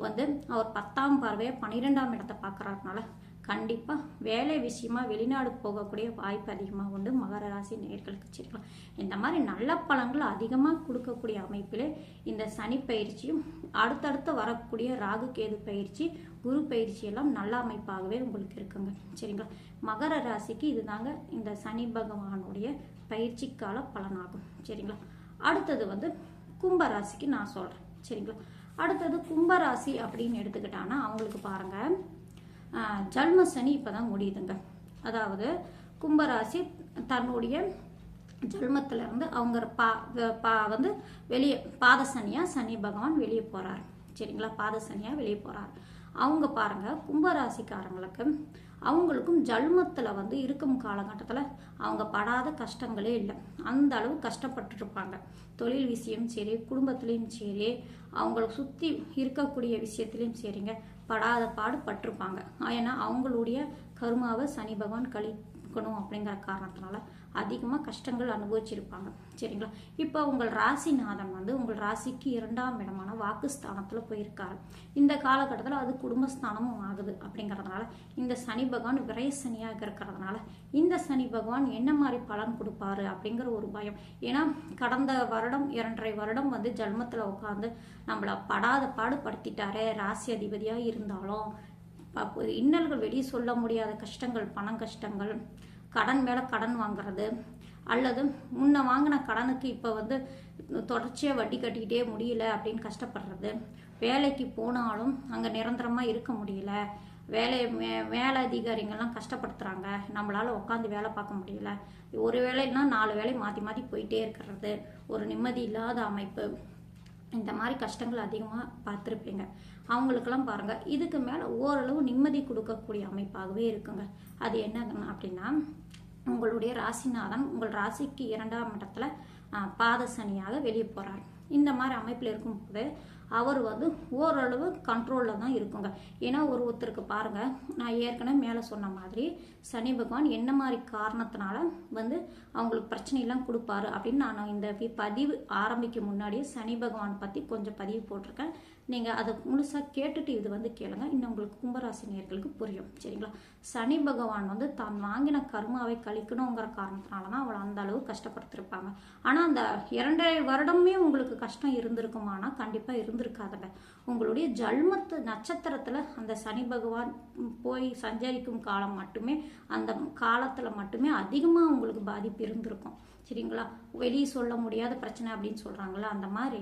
வந்து அவர் 10ஆம் பார்வையை 12ஆம் இடத்தை பார்க்குறதுனால கண்டிப்பாக வேலை விஷயமா வெளிநாடு போகக்கூடிய வாய்ப்பு அதிகமாக உண்டு மகர ராசி நேயர்களுக்கு. சரிங்களா? இந்த மாதிரி நல்ல பலன்கள் அதிகமாக கொடுக்கக்கூடிய அமைப்பிலே இந்த சனி பயிற்சியும் அடுத்தடுத்து வரக்கூடிய ராகு கேது பயிற்சி, குரு பயிற்சி எல்லாம் நல்ல அமைப்பாகவே உங்களுக்கு இருக்குங்க. சரிங்களா? மகர ராசிக்கு இதுதாங்க இந்த சனி பகவானுடைய பயிற்சி கால பலனாகும். சரிங்களா? அடுத்தது வந்து கும்பராசிக்கு நான் சொல்கிறேன். சரிங்களா? அடுத்தது கும்பராசி அப்படின்னு எடுத்துக்கிட்டாங்கன்னா அவங்களுக்கு பாருங்கள், ஜல்ம சனி இப்போ தான் முடியுதுங்க. அதாவது கும்பராசி தன்னுடைய ஜல்மத்திலேருந்து அவங்க வந்து வெளியே பாத சனியாக சனி பகவான் வெளியே போகிறார். சரிங்களா? பாத சனியாக வெளியே போகிறார். அவங்க பாருங்கள், கும்பராசிக்காரங்களுக்கு அவங்களுக்கும் ஜல்மத்தில் வந்து இருக்கும் காலகட்டத்தில் அவங்க படாத கஷ்டங்களே இல்லை. அந்த அளவு கஷ்டப்பட்டுருப்பாங்க. தொழில் விஷயம் சரி, குடும்பத்துலேயும் சரி, அவங்களுக்கு சுற்றி இருக்கக்கூடிய விஷயத்துலேயும் சரிங்க, படாத பாடு பட்டிருப்பாங்க. ஏன்னா அவங்களுடைய கருமாவை சனி பகவான் கழிக்கணும் அப்படிங்கிற காரணத்தினால அதிகமாக கஷ்டங்கள் அனுபவிச்சிருப்பாங்க. சரிங்களா? இப்போ உங்கள் ராசிநாதன் வந்து உங்கள் ராசிக்கு 2ஆம் இடமான வாக்குஸ்தானத்தில் போயிருக்காரு. இந்த காலகட்டத்தில் அது குடும்பஸ்தானமும் ஆகுது. அப்படிங்கிறதுனால இந்த சனி பகவான் விரை சனியாக இருக்கிறதுனால இந்த சனி பகவான் என்ன மாதிரி பலன் கொடுப்பாரு அப்படிங்கிற ஒரு பயம். ஏன்னா கடந்த வருடம் 2.5 வருடம் வந்து ஜன்மத்தில் உட்காந்து நம்மளை படாத பாடுபடுத்திட்டாரே. ராசி அதிபதியாக இருந்தாலும் இன்னல்கள் வெளியே சொல்ல முடியாத கஷ்டங்கள், பணம் கஷ்டங்கள், கடன் மேலே கடன் வாங்குறது, அல்லது முன்ன வாங்கின கடனுக்கு இப்போ வந்து தொடர்ச்சியாக வட்டி கட்டிக்கிட்டே முடியல அப்படின்னு கஷ்டப்படுறது, வேலைக்கு போனாலும் அங்கே நிரந்தரமாக இருக்க முடியல, வேலை அதிகாரிங்கள்லாம் கஷ்டப்படுத்துகிறாங்க, நம்மளால் உட்காந்து வேலை பார்க்க முடியல, ஒரு வேலைன்னா 4 வேலை மாற்றி மாற்றி போயிட்டே இருக்கிறது, ஒரு நிம்மதி இல்லாத அமைப்பு, இந்த மாதிரி கஷ்டங்கள் அதிகமாக பார்த்துருப்பீங்க. அவங்களுக்கெல்லாம் பாருங்கள் இதுக்கு மேலே ஓரளவு நிம்மதி கொடுக்கக்கூடிய அமைப்பாகவே இருக்குங்க. அது என்ன அப்படின்னா, உங்களுடைய ராசிநாதன் உங்கள் ராசிக்கு 2ஆம் இடத்துல பாத சனியாக வெளியே போகிறார். இந்த மாதிரி அமைப்பில் இருக்கும்போது அவர் வந்து ஓரளவு கண்ட்ரோலில் தான் இருக்குங்க. ஏன்னா ஒருத்தருக்கு பாருங்கள், நான் ஏற்கனவே மேலே சொன்ன மாதிரி சனி பகவான் என்ன மாதிரி காரணத்தினால வந்து அவங்களுக்கு பிரச்சனையெல்லாம் கொடுப்பாரு அப்படின்னு நான் இந்த பதிவு ஆரம்பிக்க முன்னாடியே சனி பகவான் பற்றி கொஞ்சம் பதிவு போட்டிருக்கேன். நீங்கள் அதை முழுசாக கேட்டுட்டு இது வந்து கேளுங்க. இன்னும் உங்களுக்கு கும்பராசி நேயர்களுக்கு புரியும். சரிங்களா? சனி பகவான் வந்து தான் வாங்கின கர்மாவை கழிக்கணுங்கிற காரணத்தினால தான் அவளை அந்த அளவு கஷ்டப்படுத்திருப்பாங்க. ஆனால் அந்த 2.5 வருடமே உங்களுக்கு கஷ்டம் இருந்திருக்குமானா கண்டிப்பாக இருந்திருக்காதுங்க. உங்களுடைய ஜல்மத்து நட்சத்திரத்தில் அந்த சனி பகவான் போய் சஞ்சரிக்கும் காலம் மட்டுமே, அந்த காலத்தில் மட்டுமே அதிகமாக உங்களுக்கு பாதிப்பு இருந்திருக்கும். சரிங்களா? வெளியே சொல்ல முடியாத பிரச்சனை அப்படின்னு சொல்கிறாங்களா, அந்த மாதிரி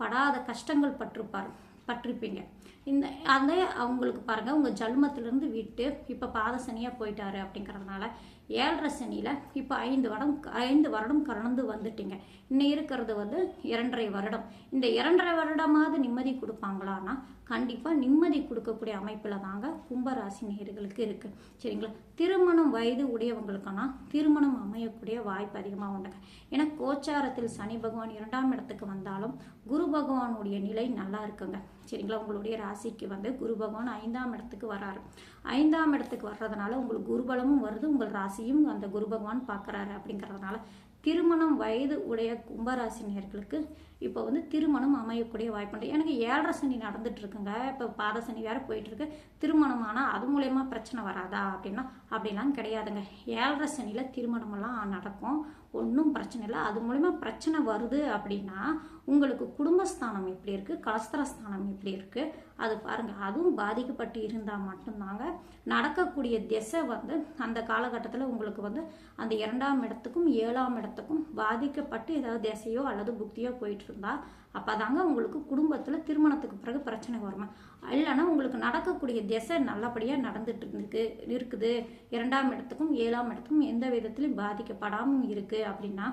படாத கஷ்டங்கள் பட்டிருப்பீங்க. அந்த அவங்களுக்கு பாருங்கள், உங்கள் ஜல்மத்திலேருந்து விட்டு இப்போ பாத சனியாக போயிட்டாரு. அப்படிங்கிறதுனால 7.5 சனியில் இப்போ 5 வருடம் கடந்து வந்துட்டீங்க. இன்னும் இருக்கிறது வந்து 2.5 வருடம். இந்த 2.5 வருடமாவது நிம்மதி கொடுப்பாங்களான்னா கண்டிப்பாக நிம்மதி கொடுக்கக்கூடிய அமைப்பில் தாங்க கும்பராசி நேயர்களுக்கு இருக்குது. சரிங்களா? திருமணம் வயது உடையவங்களுக்கானா திருமணம் அமையக்கூடிய வாய்ப்பு அதிகமாக உண்டுங்க. ஏன்னா கோச்சாரத்தில் சனி பகவான் 2ஆம் இடத்துக்கு வந்தாலும் குரு பகவானுடைய நிலை நல்லா இருக்குங்க. சரிங்களா? உங்களுடைய ராசிக்கு வந்து குரு பகவான் 5ஆம் இடத்துக்கு வராரு. 5ஆம் இடத்துக்கு வர்றதுனால உங்களுக்கு குருபலமும் வருது, உங்கள் ராசியும் அந்த குரு பகவான் பார்க்குறாரு. அப்படிங்கிறதுனால திருமணம் வயது உடைய கும்பராசி நேயர்களுக்கு இப்போ வந்து திருமணம் அமையக்கூடிய வாய்ப்பு. எனக்கு 7.5 சனி நடந்துட்டு இருக்குங்க. இப்போ பாத சனி வேற போயிட்டு இருக்கு. திருமணம் ஆனால் அது மூலயமா பிரச்சனை வராதா அப்படின்னா அப்படிலாம் கிடையாதுங்க. 7.5 சனியில் திருமணமெல்லாம் நடக்கும், ஒன்றும் பிரச்சனை இல்லை. அது மூலயமா பிரச்சனை வருது அப்படின்னா உங்களுக்கு குடும்பஸ்தானம் எப்படி இருக்குது, கலஸ்திரஸ்தானம் எப்படி இருக்குது அது பாருங்கள். அதுவும் பாதிக்கப்பட்டு இருந்தால் மட்டும்தாங்க நடக்கக்கூடிய திசை வந்து அந்த காலகட்டத்தில் உங்களுக்கு வந்து அந்த 2ஆம் இடத்துக்கும் 7ஆம் இடத்துக்கும் பாதிக்கப்பட்டு ஏதாவது திசையோ அல்லது புக்தியோ போயிட்டு இருந்தா அப்போதாங்க உங்களுக்கு குடும்பத்தில் திருமணத்துக்கு பிறகு பிரச்சனை வருமா. இல்லைன்னா உங்களுக்கு நடக்கக்கூடிய திசை நல்லபடியாக நடந்துட்டு இருக்குது, 2ஆம் இடத்துக்கும் 7ஆம் இடத்துக்கும் எந்த விதத்திலையும் பாதிக்கப்படாமல் இருக்குது அப்படின்னா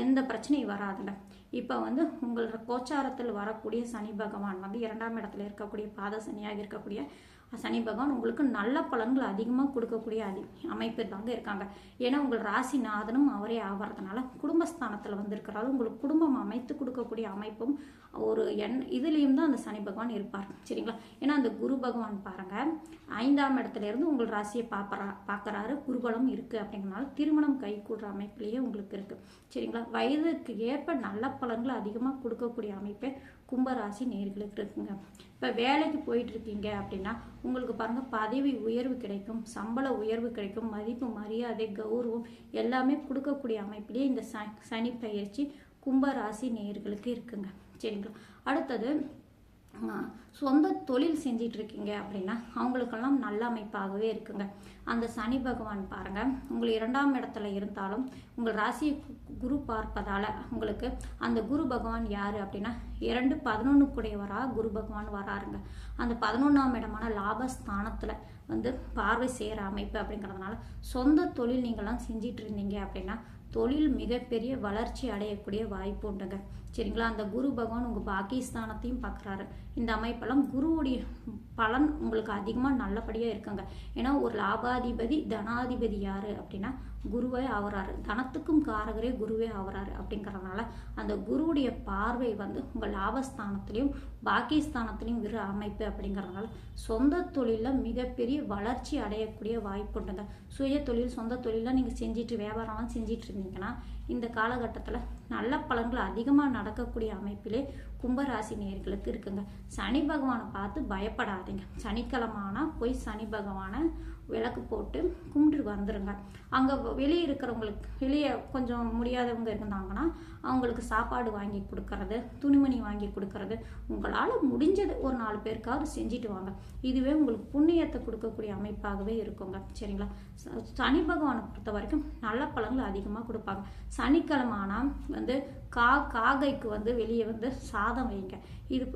எந்த பிரச்சனையும் வராதுங்க. இப்போ வந்து உங்களோட கோச்சாரத்தில் வரக்கூடிய சனி பகவான் வந்து 2ஆம் இடத்துல இருக்கக்கூடிய பாத சனியாக இருக்கக்கூடிய சனி பகவான் உங்களுக்கு நல்ல பலன்கள் அதிகமாக கொடுக்கக்கூடிய அமைப்பு தாங்க இருக்காங்க. ஏன்னா உங்கள் ராசிநாதனும் அவரே ஆகிறதுனால குடும்பஸ்தானத்தில் வந்திருக்கிறாலும் உங்களுக்கு குடும்பம் அமைத்து கொடுக்கக்கூடிய அமைப்பும் ஒரு இதுலேயும் தான் அந்த சனி பகவான் இருப்பார். சரிங்களா? ஏன்னா அந்த குரு பகவான் பாருங்கள் 5ஆம் இடத்துல இருந்து உங்கள் ராசியை பார்க்குறாரு, குருபலம் இருக்குது. அப்படிங்கிறனால திருமணம் கைகூடுற அமைப்புலேயே உங்களுக்கு இருக்குது. சரிங்களா? வயதுக்கு ஏற்ப நல்ல பலன்களை அதிகமாக கொடுக்கக்கூடிய அமைப்பே கும்பராசி நேயர்களுக்கு இருக்குங்க. இப்போ வேலைக்கு போயிட்டு இருக்கீங்க அப்படின்னா உங்களுக்கு பாருங்கள் பதவி உயர்வு கிடைக்கும், சம்பள உயர்வு கிடைக்கும், மதிப்பு மரியாதை கௌரவம் எல்லாமே கொடுக்கக்கூடிய அமைப்பிலேயே இந்த சனி பயிற்சி கும்பராசி நேயர்களுக்கு இருக்குங்க. சரிங்களா? அடுத்தது சொந்த தொழில் செஞ்சிட்டு இருக்கீங்க அப்படின்னா அவங்களுக்கெல்லாம் நல்ல அமைப்பாகவே இருக்குங்க. அந்த சனி பகவான் பாருங்க உங்கள் 2ஆம் இடத்துல இருந்தாலும் உங்கள் ராசியை குரு பார்ப்பதால உங்களுக்கு அந்த குரு பகவான் யாரு அப்படின்னா 2-11 கூடையவராக குரு பகவான் வராருங்க. அந்த 11ஆம் இடமான லாபஸ்தானத்துல வந்து பார்வை செய்கிற அமைப்பு. அப்படிங்கிறதுனால சொந்த தொழில் நீங்கள்லாம் செஞ்சிட்டு இருந்தீங்க அப்படின்னா தொழில் மிகப்பெரிய வளர்ச்சி அடையக்கூடிய வாய்ப்பு உண்டுங்க. சரிங்களா? அந்த குரு பகவான் உங்கள் பாக்கியஸ்தானத்தையும் பார்க்குறாரு. இந்த அமைப்பெல்லாம் குருவுடைய பலன் உங்களுக்கு அதிகமாக நல்லபடியாக இருக்குங்க. ஏன்னா ஒரு லாபாதிபதி தனாதிபதி யார் அப்படின்னா குருவே ஆகிறாரு. தனத்துக்கும் காரகரே குருவே ஆகிறாரு. அப்படிங்கிறதுனால அந்த குருவுடைய பார்வை வந்து உங்கள் லாபஸ்தானத்திலையும் பாக்கியஸ்தானத்திலையும் விரு அமைப்பு அப்படிங்கிறதுனால சொந்த தொழிலில் மிகப்பெரிய வளர்ச்சி அடையக்கூடிய வாய்ப்பு உண்டுங்க. சுய தொழில் சொந்த தொழிலாம் நீங்கள் செஞ்சுட்டு வியாபாரம்லாம் செஞ்சிட்டு இருந்தீங்கன்னா இந்த காலகட்டத்தில் நல்ல பலன்கள் அதிகமாக நடக்கக்கூடிய அமைப்பிலே கும்பராசி நேயர்களுக்கு இருக்குங்க. சனி பகவானை பார்த்து பயப்படாதீங்க. சனிக்கிழமை ஆனால் போய் சனி பகவானை விளக்கு போட்டு கும்பிட்டு வந்துடுங்க. அங்கே வெளியே இருக்கிறவங்களுக்கு, வெளியே கொஞ்சம் முடியாதவங்க இருந்தாங்கன்னா அவங்களுக்கு சாப்பாடு வாங்கி கொடுக்கறது, துணிமணி வாங்கி கொடுக்கறது, உங்களால் முடிஞ்சது ஒரு 4 பேருக்காவது செஞ்சுட்டு வாங்க. இதுவே உங்களுக்கு புண்ணியத்தை கொடுக்கக்கூடிய அமைப்பாகவே இருக்குங்க. சரிங்களா? சனி பகவானை பொறுத்த வரைக்கும் நல்ல பலன்கள் அதிகமாக கொடுப்பாங்க. சனிக்கிழமை ஆனால் வந்து காகைக்கு வந்து வெளியே வந்து சாதம் வைங்க.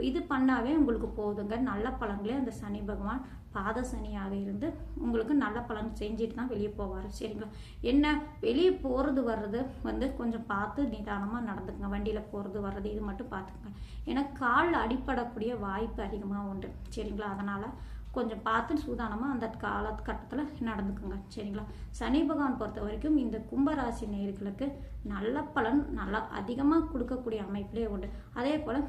இது பண்ணாவே உங்களுக்கு போதுங்க. நல்ல பலன்களே அந்த சனி பகவான் பாத சனியாக இருந்து உங்களுக்கு நல்ல பலன் செஞ்சுட்டு தான் வெளியே போவார். சரிங்களா? என்ன வெளியே போகிறது வர்றது வந்து கொஞ்சம் பார்த்து நிதானமாக நடந்துக்குங்க. வண்டியில் போகிறது வர்றது இது மட்டும் பார்த்துக்குங்க. ஏன்னா காலில் அடிப்படக்கூடிய வாய்ப்பு அதிகமாக உண்டு. சரிங்களா? அதனால் கொஞ்சம் பார்த்து சூதானமாக அந்த காலகட்டத்தில் நடந்துக்குங்க. சரிங்களா? சனி பகவான் பொறுத்த வரைக்கும் இந்த கும்பராசி நேயர்களுக்கு நல்ல பலன் நல்லா அதிகமாக கொடுக்கக்கூடிய அமைப்பிலே உண்டு. அதே போல்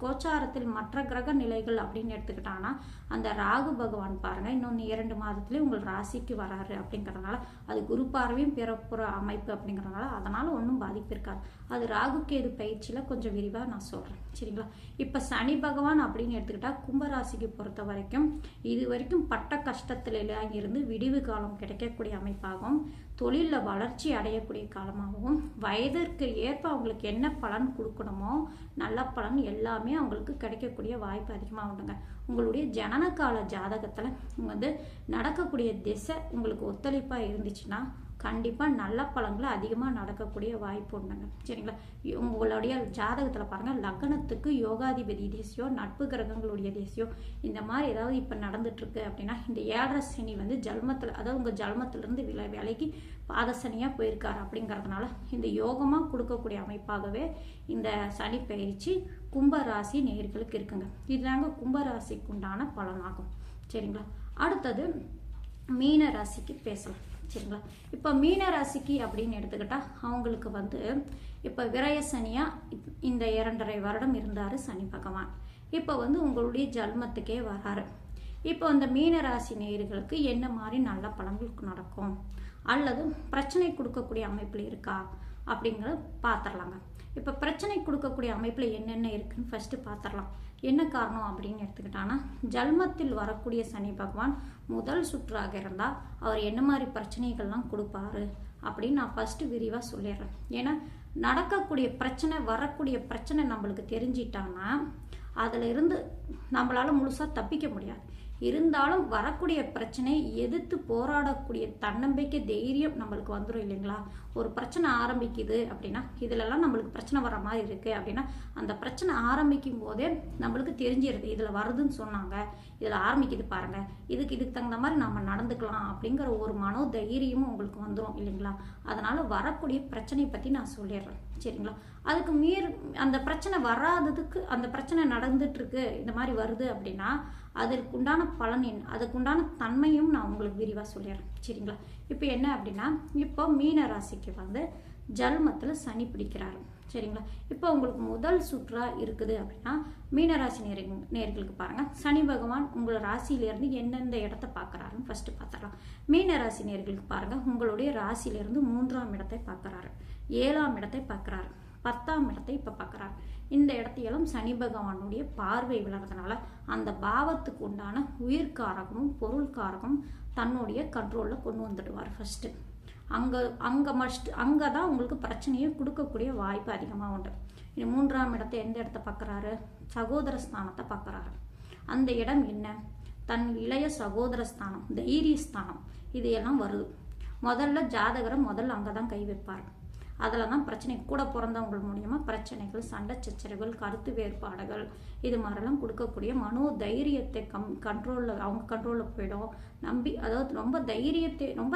கோச்சாரத்தில் மற்ற கிரக நிலைகள் அப்படின்னு எடுத்துக்கிட்டாங்கன்னா அந்த ராகு பகவான் பாருங்கள் இன்னொன்று 2 மாதத்துலேயே உங்கள் ராசிக்கு வராரு. அப்படிங்கிறதுனால அது குரு பார்வையும் பிறப்புற அமைப்பு அப்படிங்கிறதுனால அதனால் ஒன்றும் பாதிப்பு இருக்காது. அது ராகு கேது பயிற்சியில் கொஞ்சம் விரிவாக நான் சொல்கிறேன். சரிங்களா? இப்போ சனி பகவான் அப்படின்னு எடுத்துக்கிட்டால் கும்பராசிக்கு பொறுத்த வரைக்கும் இது வரைக்கும் பட்ட கஷ்டத்திலாம் இருந்து விடிவு காலம் கிடைக்கக்கூடிய அமைப்பாகவும் தொழிலில் வளர்ச்சி அடையக்கூடிய காலமாகவும் வயதிற்கு ஏற்ப அவங்களுக்கு என்ன பலன் கொடுக்கணுமோ நல்ல பலன் எல்லாமே அவங்களுக்கு கிடைக்கக்கூடிய வாய்ப்பு அதிகமாக உண்டுங்க. உங்களுடைய ஜனனகால ஜாதகத்தில் வந்து நடக்கக்கூடிய திசை உங்களுக்கு ஒத்துழைப்பாக இருந்துச்சுன்னா கண்டிப்பாக நல்ல பலன்களை அதிகமாக நடக்கக்கூடிய வாய்ப்பு உண்டுங்க. சரிங்களா? உங்களுடைய ஜாதகத்தில் பாருங்கள் லக்னத்துக்கு யோகாதிபதி தேசியோ நட்பு கிரகங்களுடைய தேசியோ இந்த மாதிரி ஏதாவது இப்போ நடந்துட்டுருக்கு அப்படின்னா இந்த 7.5 சனி வந்து ஜல்மத்தில், அதாவது உங்கள் ஜல்மத்திலிருந்து விலைக்கு பாதசனியாக போயிருக்காரு. அப்படிங்கிறதுனால இந்த யோகமாக கொடுக்கக்கூடிய அமைப்பாகவே இந்த சனி பயிற்சி கும்பராசி நேயர்களுக்கு இருக்குங்க. இதுதாங்க கும்பராசிக்கு உண்டான பலனாகும். சரிங்களா? அடுத்தது மீன ராசிக்கு பேசலாம். சரிங்களா? இப்போ மீன ராசிக்கு அப்படின்னு எடுத்துக்கிட்டால் அவங்களுக்கு வந்து இப்போ விரய சனியாக இந்த 2.5 வருடம் இருந்தார் சனி பகவான். இப்போ வந்து உங்களுடைய ஜல்மத்துக்கே வராரு. இப்போ அந்த மீன ராசி நேயர்களுக்கு என்ன மாதிரி நல்ல பலன்களுக்கு நடக்கும் அல்லது பிரச்சனை கொடுக்கக்கூடிய அமைப்பில் இருக்கா அப்படிங்கிறத பார்த்துடலாங்க. இப்போ பிரச்சனை கொடுக்கக்கூடிய அமைப்பில் என்னென்ன இருக்குன்னு ஃபஸ்ட்டு பார்த்துடலாம். என்ன காரணம் அப்படின்னு எடுத்துக்கிட்டான்னா ஜல்மத்தில் வரக்கூடிய சனி பகவான் முதல் சுற்றாக இருந்தால் அவர் என்ன மாதிரி பிரச்சனைகள்லாம் கொடுப்பாரு அப்படின்னு நான் ஃபஸ்ட்டு விரிவாக சொல்லிடுறேன். ஏன்னா நடக்கக்கூடிய பிரச்சனை, வரக்கூடிய பிரச்சனை நம்மளுக்கு தெரிஞ்சிட்டான்னா அதில் இருந்து நம்மளால் முழுசாக தப்பிக்க முடியாது. இருந்தாலும் வரக்கூடிய பிரச்சனை எதிர்த்து போராடக்கூடிய தன்னம்பிக்கை தைரியம் நம்மளுக்கு வந்துடும் இல்லைங்களா? ஒரு பிரச்சனை ஆரம்பிக்குது அப்படின்னா இதிலெல்லாம் நம்மளுக்கு பிரச்சனை வர மாதிரி இருக்குது அப்படின்னா அந்த பிரச்சனை ஆரம்பிக்கும் போதே நம்மளுக்கு தெரிஞ்சிருது இதில் வருதுன்னு சொன்னாங்க, இதில் ஆரம்பிக்குது பாருங்கள், இதுக்கு தகுந்த மாதிரி நம்ம நடந்துக்கலாம் அப்படிங்கிற ஒரு மனோ தைரியமும் உங்களுக்கு வந்துடும் இல்லைங்களா? அதனால் வரக்கூடிய பிரச்சனையை பற்றி நான் சொல்லிடுறேன். சரிங்களா? அதுக்கு அந்த பிரச்சனை வராததுக்கு அந்த பிரச்சனை நடந்துட்டுருக்கு இந்த மாதிரி வருது அப்படின்னா அதற்குண்டான பலன் என்ன, அதுக்குண்டான தன்மையும் நான் உங்களுக்கு விரிவாக சொல்லிடுறேன். சரிங்களா? இப்போ என்ன அப்படின்னா இப்போ மீன ராசிக்கு வந்து ஜல்மத்தில் சனி பிடிக்கிறாரு. சரிங்களா? இப்போ உங்களுக்கு முதல் சுற்றா இருக்குது அப்படின்னா மீனராசி நேர்களுக்கு பாருங்கள் சனி பகவான் உங்கள் ராசியிலேருந்து எந்தெந்த இடத்த பார்க்குறாருன்னு ஃபஸ்ட்டு பார்த்துடலாம். மீனராசி நேர்களுக்கு பாருங்கள் உங்களுடைய ராசியிலேருந்து 3ஆம் இடத்தை பார்க்குறாரு, 7ஆம் இடத்தை பார்க்குறாரு, 10ஆம் இடத்தை இப்போ பார்க்குறாரு. இந்த இடத்தையெல்லாம் சனி பகவானுடைய பார்வை விழுறதுனால அந்த பாவத்துக்கு உண்டான உயிர்காரகமும் பொருள்காரகமும் தன்னுடைய கண்ட்ரோலில் கொண்டு வந்துடுவார். ஃபஸ்ட்டு அங்கே தான் உங்களுக்கு பிரச்சனையை கொடுக்கக்கூடிய வாய்ப்பு அதிகமாக உண்டு. இது 3ஆம் இடத்தை எந்த இடத்த பார்க்குறாரு? சகோதர ஸ்தானத்தை பார்க்குறாரு. அந்த இடம் என்ன? தன் இளைய சகோதர ஸ்தானம், தைரியஸ்தானம், இது எல்லாம் வருது. முதல்ல ஜாதகரை அங்கே தான் கை வைப்பார். அதில் தான் பிரச்சனை, கூட பிறந்தவங்க மூலியமாக பிரச்சனைகள், சண்டை சச்சரவுகள், கருத்து வேறுபாடுகள் இது மாதிரிலாம் கொடுக்கக்கூடிய மனோ தைரியத்தை கண்ட்ரோலில் அவங்க கண்ட்ரோலில் போயிடும். அதாவது ரொம்ப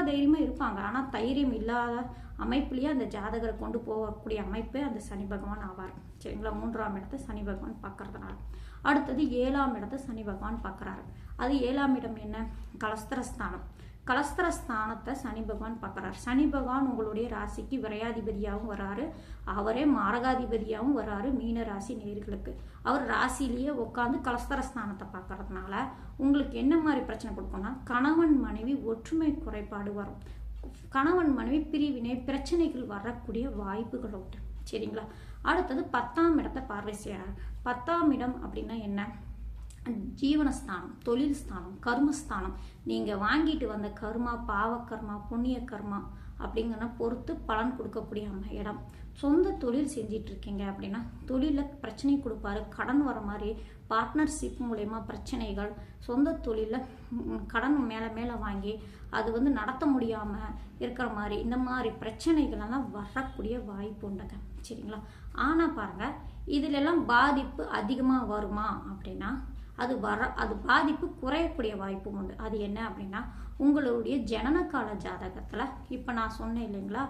தைரியமாக இருப்பாங்க. ஆனால் தைரியம் இல்லாத அமைப்புலேயே அந்த ஜாதகரை கொண்டு போகக்கூடிய அமைப்பு அந்த சனி பகவான் ஆவார். சரிங்களா? 3ஆம் இடத்தை சனி பகவான் பார்க்கறதுனால. அடுத்தது 7ஆம் இடத்தை சனி பகவான் பார்க்குறாரு. அது 7ஆம் இடம் என்ன? கலஸ்திரஸ்தானம். கலஸ்திரஸ்தானத்தை சனி பகவான் பார்க்குறாரு. சனி பகவான் உங்களுடைய ராசிக்கு விரையாதிபதியாகவும் வராரு, அவரே மாரகாதிபதியாகவும் வராரு மீன ராசி நேயர்களுக்கு. அவர் ராசிலேயே உட்காந்து கலஸ்திரஸ்தானத்தை பார்க்கறதுனால உங்களுக்கு என்ன மாதிரி பிரச்சனை கொடுக்கும்னா, கணவன் மனைவி ஒற்றுமை குறைபாடு வரும், கணவன் மனைவி பிரிவினை பிரச்சனைகள் வரக்கூடிய வாய்ப்புகள் உண்டு. சரிங்களா? அடுத்தது 10ஆம் இடத்தை பார்வை செய்கிறார். 10ஆம் இடம் அப்படின்னா என்ன? ஜீவனஸ்தானம், தொழில் ஸ்தானம், கர்மஸ்தானம். நீங்கள் வாங்கிட்டு வந்த கர்மா, பாவக்கர்மா, புண்ணிய கர்மா அப்படிங்கிற பொறுத்து பலன் கொடுக்கக்கூடிய இடம். சொந்த தொழில் செஞ்சிட்டு இருக்கீங்க அப்படின்னா தொழிலில் பிரச்சனை கொடுப்பாரு, கடன் வர மாதிரி, பார்ட்னர்ஷிப் மூலயமா பிரச்சனைகள், சொந்த தொழிலில் கடன் மேலே மேலே வாங்கி அது நடத்த முடியாமல் இருக்கிற மாதிரி இந்த மாதிரி பிரச்சனைகளெல்லாம் வரக்கூடிய வாய்ப்பு உண்டுங்க. சரிங்களா? ஆனால் பாருங்கள், இதிலெல்லாம் பாதிப்பு அதிகமாக வருமா அப்படின்னா அது பாதிப்பு குறையக்கூடிய வாய்ப்பும் உண்டு. அது என்ன அப்படின்னா, உங்களுடைய ஜனனகால ஜாதகத்தில் இப்போ நான் சொன்னேன் இல்லைங்களா,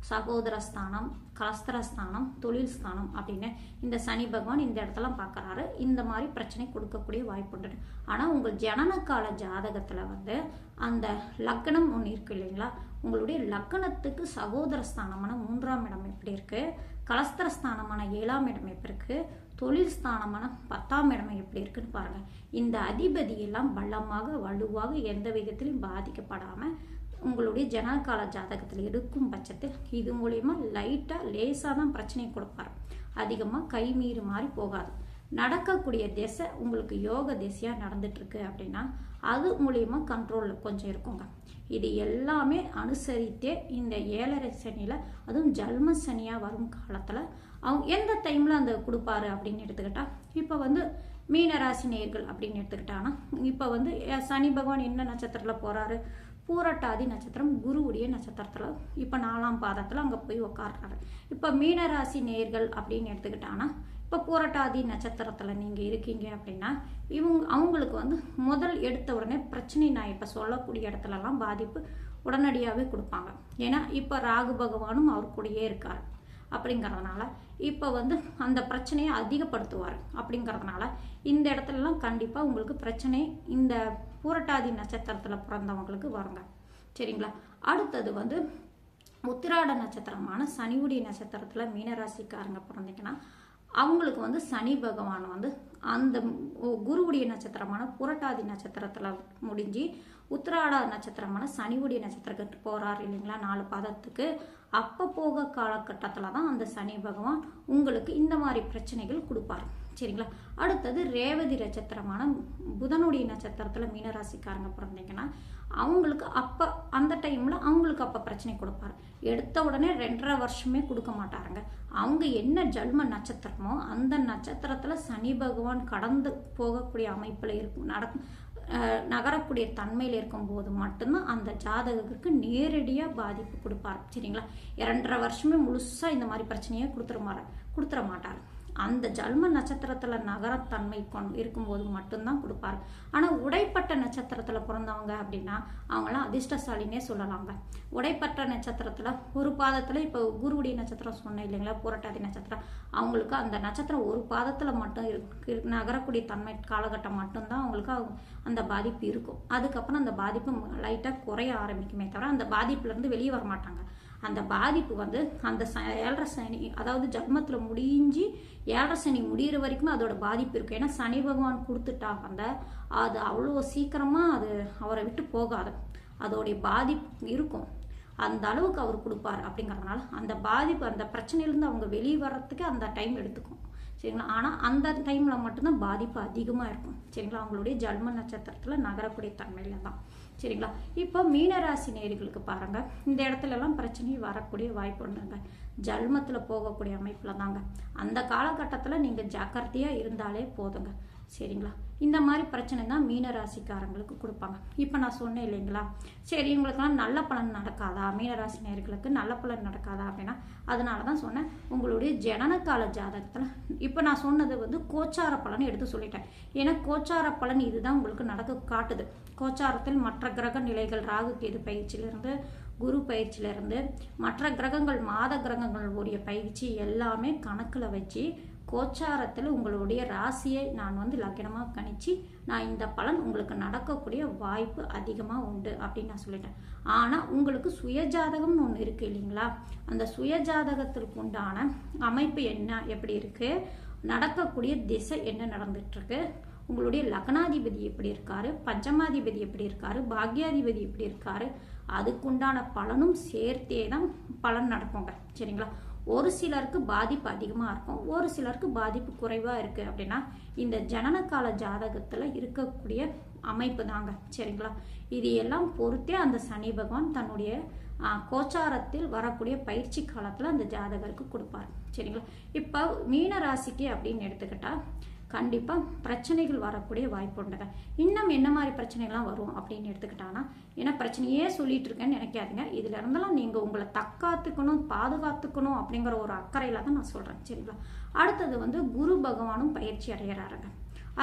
சகோதரஸ்தானம், கலஸ்திரஸ்தானம், தொழில் ஸ்தானம் அப்படின்னு இந்த சனி பகவான் இந்த இடத்துல பார்க்குறாரு. இந்த மாதிரி பிரச்சனை கொடுக்கக்கூடிய வாய்ப்பு உண்டு. ஆனால் உங்கள் ஜனனகால ஜாதகத்தில் அந்த லக்னம் ஒன்று இருக்கு இல்லைங்களா, உங்களுடைய லக்னத்துக்கு சகோதரஸ்தானமான 3ஆம் இடம் எப்படி இருக்குது, கலஸ்திரஸ்தானமான 7ஆம் இடம் எப்படி இருக்குது, தொழில் ஸ்தானமான 10ஆம் இடம் எப்படி இருக்குன்னு பாருங்கள். இந்த அதிபதியெல்லாம் பலமாக வலுவாக எந்த விதத்திலையும் பாதிக்கப்படாமல் உங்களுடைய ஜனனகால ஜாதகத்தில் இருக்கும் பட்சத்தில் இது மூலயமா லைட்டாக லேசாக தான் பிரச்சனையை கொடுப்பாரு. அதிகமாக கைமீறு மாதிரி போகாது. நடக்கக்கூடிய திசை உங்களுக்கு யோக திசையாக நடந்துட்டுருக்கு அப்படின்னா அது மூலயமா கண்ட்ரோலில் கொஞ்சம் இருக்குங்க. இது எல்லாமே அனுசரித்தே இந்த 7.5 சனியில், அதுவும் ஜல்ம சனியாக வரும் காலத்தில் அவங்க எந்த டைமில் அந்த கொடுப்பாரு அப்படின்னு எடுத்துக்கிட்டால், இப்போ மீனராசி நேயர்கள் அப்படின்னு எடுத்துக்கிட்டாங்கன்னா, இப்போ சனி பகவான் என்ன நட்சத்திரத்தில் போகிறாரு? பூரட்டாதி நட்சத்திரம், குருவுடைய நட்சத்திரத்தில் இப்போ 4ஆம் பாதத்தில் அங்கே போய் உட்கார்றாரு. இப்போ மீனராசி நேயர்கள் அப்படின்னு எடுத்துக்கிட்டாங்கன்னா, இப்போ பூரட்டாதி நட்சத்திரத்தில் நீங்கள் இருக்கீங்க அப்படின்னா அவங்களுக்கு முதல் எடுத்த உடனே பிரச்சனை நான் இப்போ சொல்லக்கூடிய இடத்துலலாம் பாதிப்பு உடனடியாகவே கொடுப்பாங்க. ஏன்னா இப்போ ராகு பகவானும் அவர் கூடயே இருக்கார். அப்படிங்கிறதுனால இப்போ அந்த பிரச்சனையை அதிகப்படுத்துவார். அப்படிங்கிறதுனால இந்த இடத்துலலாம் கண்டிப்பாக உங்களுக்கு பிரச்சனை இந்த பூரட்டாதி நட்சத்திரத்தில் பிறந்தவங்களுக்கு வருங்க. சரிங்களா? அடுத்தது உத்திராட நட்சத்திரமான சனியுடைய நட்சத்திரத்தில் மீனராசிக்காரங்க பிறந்தீங்கன்னா அவங்களுக்கு சனி பகவான் அந்த குருவுடைய நட்சத்திரமான புரட்டாதி நட்சத்திரத்தில் முடிஞ்சு உத்திராட நட்சத்திரமான சனிவுடைய நட்சத்திரத்துக்கு போகிறார் இல்லைங்களா, 4 பாதத்துக்கு. அப்போ போக காலகட்டத்தில் தான் அந்த சனி பகவான் உங்களுக்கு இந்த மாதிரி பிரச்சனைகள் கொடுப்பார். சரிங்களா? அடுத்தது ரேவதி நட்சத்திரமான புதனுடைய நட்சத்திரத்தில் மீனராசிக்காரங்க பிறந்தீங்கன்னா அவங்களுக்கு அப்போ அந்த டைமில் அவங்களுக்கு அப்போ பிரச்சனை கொடுப்பாரு. எடுத்த உடனே 2.5 வருஷமே கொடுக்க மாட்டாருங்க. அவங்க என்ன ஜல்ம நட்சத்திரமோ அந்த நட்சத்திரத்தில் சனி பகவான் கடந்து போகக்கூடிய அமைப்பில் இருக்கும் நகரக்கூடிய தன்மையில் இருக்கும்போது மட்டும்தான் அந்த ஜாதகருக்கு நேரடியாக பாதிப்பு கொடுப்பார். சரிங்களா? 2.5 வருஷமே முழுசாக இந்த மாதிரி பிரச்சனையை கொடுத்துட மாட்டார். அந்த ஜல்ம நட்சத்திரத்தில் நகரத்தன்மை இருக்கும்போது மட்டும்தான் கொடுப்பாரு. ஆனால் உடைப்பட்ட நட்சத்திரத்தில் பிறந்தவங்க அப்படின்னா அவங்களாம் அதிர்ஷ்டசாலினே சொல்லலாங்க. உடைப்பட்ட நட்சத்திரத்தில் ஒரு பாதத்தில் இப்போ குருவுடைய நட்சத்திரம் சொன்னேன் இல்லைங்களா, புரட்டாதி நட்சத்திரம், அவங்களுக்கு அந்த நட்சத்திரம் ஒரு பாதத்தில் மட்டும் நகரக்கூடிய தன்மை காலகட்டம் மட்டும்தான் அவங்களுக்கு அந்த பாதிப்பு இருக்கும். அதுக்கப்புறம் அந்த பாதிப்பு லைட்டாக குறைய ஆரம்பிக்குமே தவிர அந்த பாதிப்புலேருந்து வெளியே வர மாட்டாங்க. அந்த பாதிப்பு அந்த 7.5 சனி, அதாவது ஜன்மத்தில் முடிஞ்சு 7.5 சனி முடிகிற வரைக்கும் அதோட பாதிப்பு இருக்கும். ஏன்னா சனி பகவான் கொடுத்துட்டா அது அவ்வளோ சீக்கிரமாக அது அவரை விட்டு போகாது. அதோடைய பாதிப்பு இருக்கும். அந்த அளவுக்கு அவர் கொடுப்பார். அப்படிங்கிறதுனால அந்த பாதிப்பு அந்த பிரச்சனையிலேருந்து அவங்க வெளியே வர்றதுக்கு அந்த டைம் எடுத்துக்கும். சரிங்களா? ஆனால் அந்த டைமில் மட்டும்தான் பாதிப்பு அதிகமாக இருக்கும். சரிங்களா? அவங்களுடைய ஜல்ம நட்சத்திரத்தில் நகரக்கூடிய தன்மையில தான். சரிங்களா? இப்போ மீனராசி நேயர்களுக்கு பாருங்கள், இந்த இடத்துலலாம் பிரச்சனை வரக்கூடிய வாய்ப்பு உண்டுங்க. ஜல்மத்தில் போகக்கூடிய அமைப்பில் தாங்க. அந்த காலகட்டத்தில் நீங்கள் ஜாக்கிரதையாக இருந்தாலே போதுங்க. சரிங்களா? இந்த மாதிரி பிரச்சனை தான் மீனராசிக்காரங்களுக்கு கொடுப்பாங்க. இப்போ நான் சொன்னேன் இல்லைங்களா, சரி இவங்களுக்கெல்லாம் நல்ல பலன் நடக்காதா, மீனராசி நேயர்களுக்கு நல்ல பலன் நடக்காதா அப்படின்னா அதனால தான் சொன்னேன். உங்களுடைய ஜனனகால ஜாதகத்தில் இப்போ நான் சொன்னது கோச்சார பலன் எடுத்து சொல்லிட்டேன். ஏன்னா கோச்சார பலன் இதுதான் உங்களுக்கு நடக்க காட்டுது. கோச்சாரத்தில் மற்ற கிரக நிலைகள் ராகு கேது பயிற்சியிலிருந்து குரு பயிற்சியிலேருந்து மற்ற கிரகங்கள் மாத கிரகங்களுடைய பயிற்சி எல்லாமே கணக்கில் வச்சு கோச்சாரத்தில் உங்களுடைய ராசியை நான் வந்து லக்னமாக கணிச்சு நான் இந்த பலன் உங்களுக்கு நடக்கக்கூடிய வாய்ப்பு அதிகமாக உண்டு அப்படின்னு நான் சொல்லிட்டேன். ஆனால் உங்களுக்கு சுயஜாதகம்னு ஒன்று இருக்குது இல்லைங்களா, அந்த சுயஜாதகத்திற்கு உண்டான அமைப்பு என்ன, எப்படி இருக்குது, நடக்கக்கூடிய திசை என்ன நடந்துட்டுருக்கு, உங்களுடைய லக்னாதிபதி எப்படி இருக்காரு, பஞ்சமாதிபதி எப்படி இருக்காரு, பாக்யாதிபதி எப்படி இருக்காரு, அதுக்குண்டான பலனும் சேர்த்தே தான் பலன் நடக்குங்க. சரிங்களா. ஒரு சிலருக்கு பாதிப்பு அதிகமாக இருக்கும், ஒரு சிலருக்கு பாதிப்பு குறைவாக இருக்குது அப்படின்னா இந்த ஜனனகால ஜாதகத்தில் இருக்கக்கூடிய அமைப்பு தாங்க. சரிங்களா. இது எல்லாம் பொறுத்தே அந்த சனி பகவான் தன்னுடைய கோச்சாரத்தில் வரக்கூடிய பயிற்சி காலத்தில் அந்த ஜாதகருக்கு கொடுப்பார். சரிங்களா. இப்போ மீன ராசிக்கு அப்படின்னு எடுத்துக்கிட்டா கண்டிப்பாக பிரச்சனைகள் வரக்கூடிய வாய்ப்பு உண்டுங்க. இன்னும் என்ன மாதிரி பிரச்சனைகள்லாம் வரும் அப்படின்னு எடுத்துக்கிட்டாங்கன்னா, ஏன்னா பிரச்சனையே சொல்லிட்டு இருக்கேன்னு நினைக்காதீங்க, இதுல இருந்தெல்லாம் நீங்கள் உங்களை தற்காத்துக்கணும் பாதுகாத்துக்கணும் அப்படிங்கிற ஒரு அக்கறையில் தான் நான் சொல்கிறேன். சரிங்களா. அடுத்தது வந்து குரு பகவானும் பயிற்சி அடைகிறாருங்க.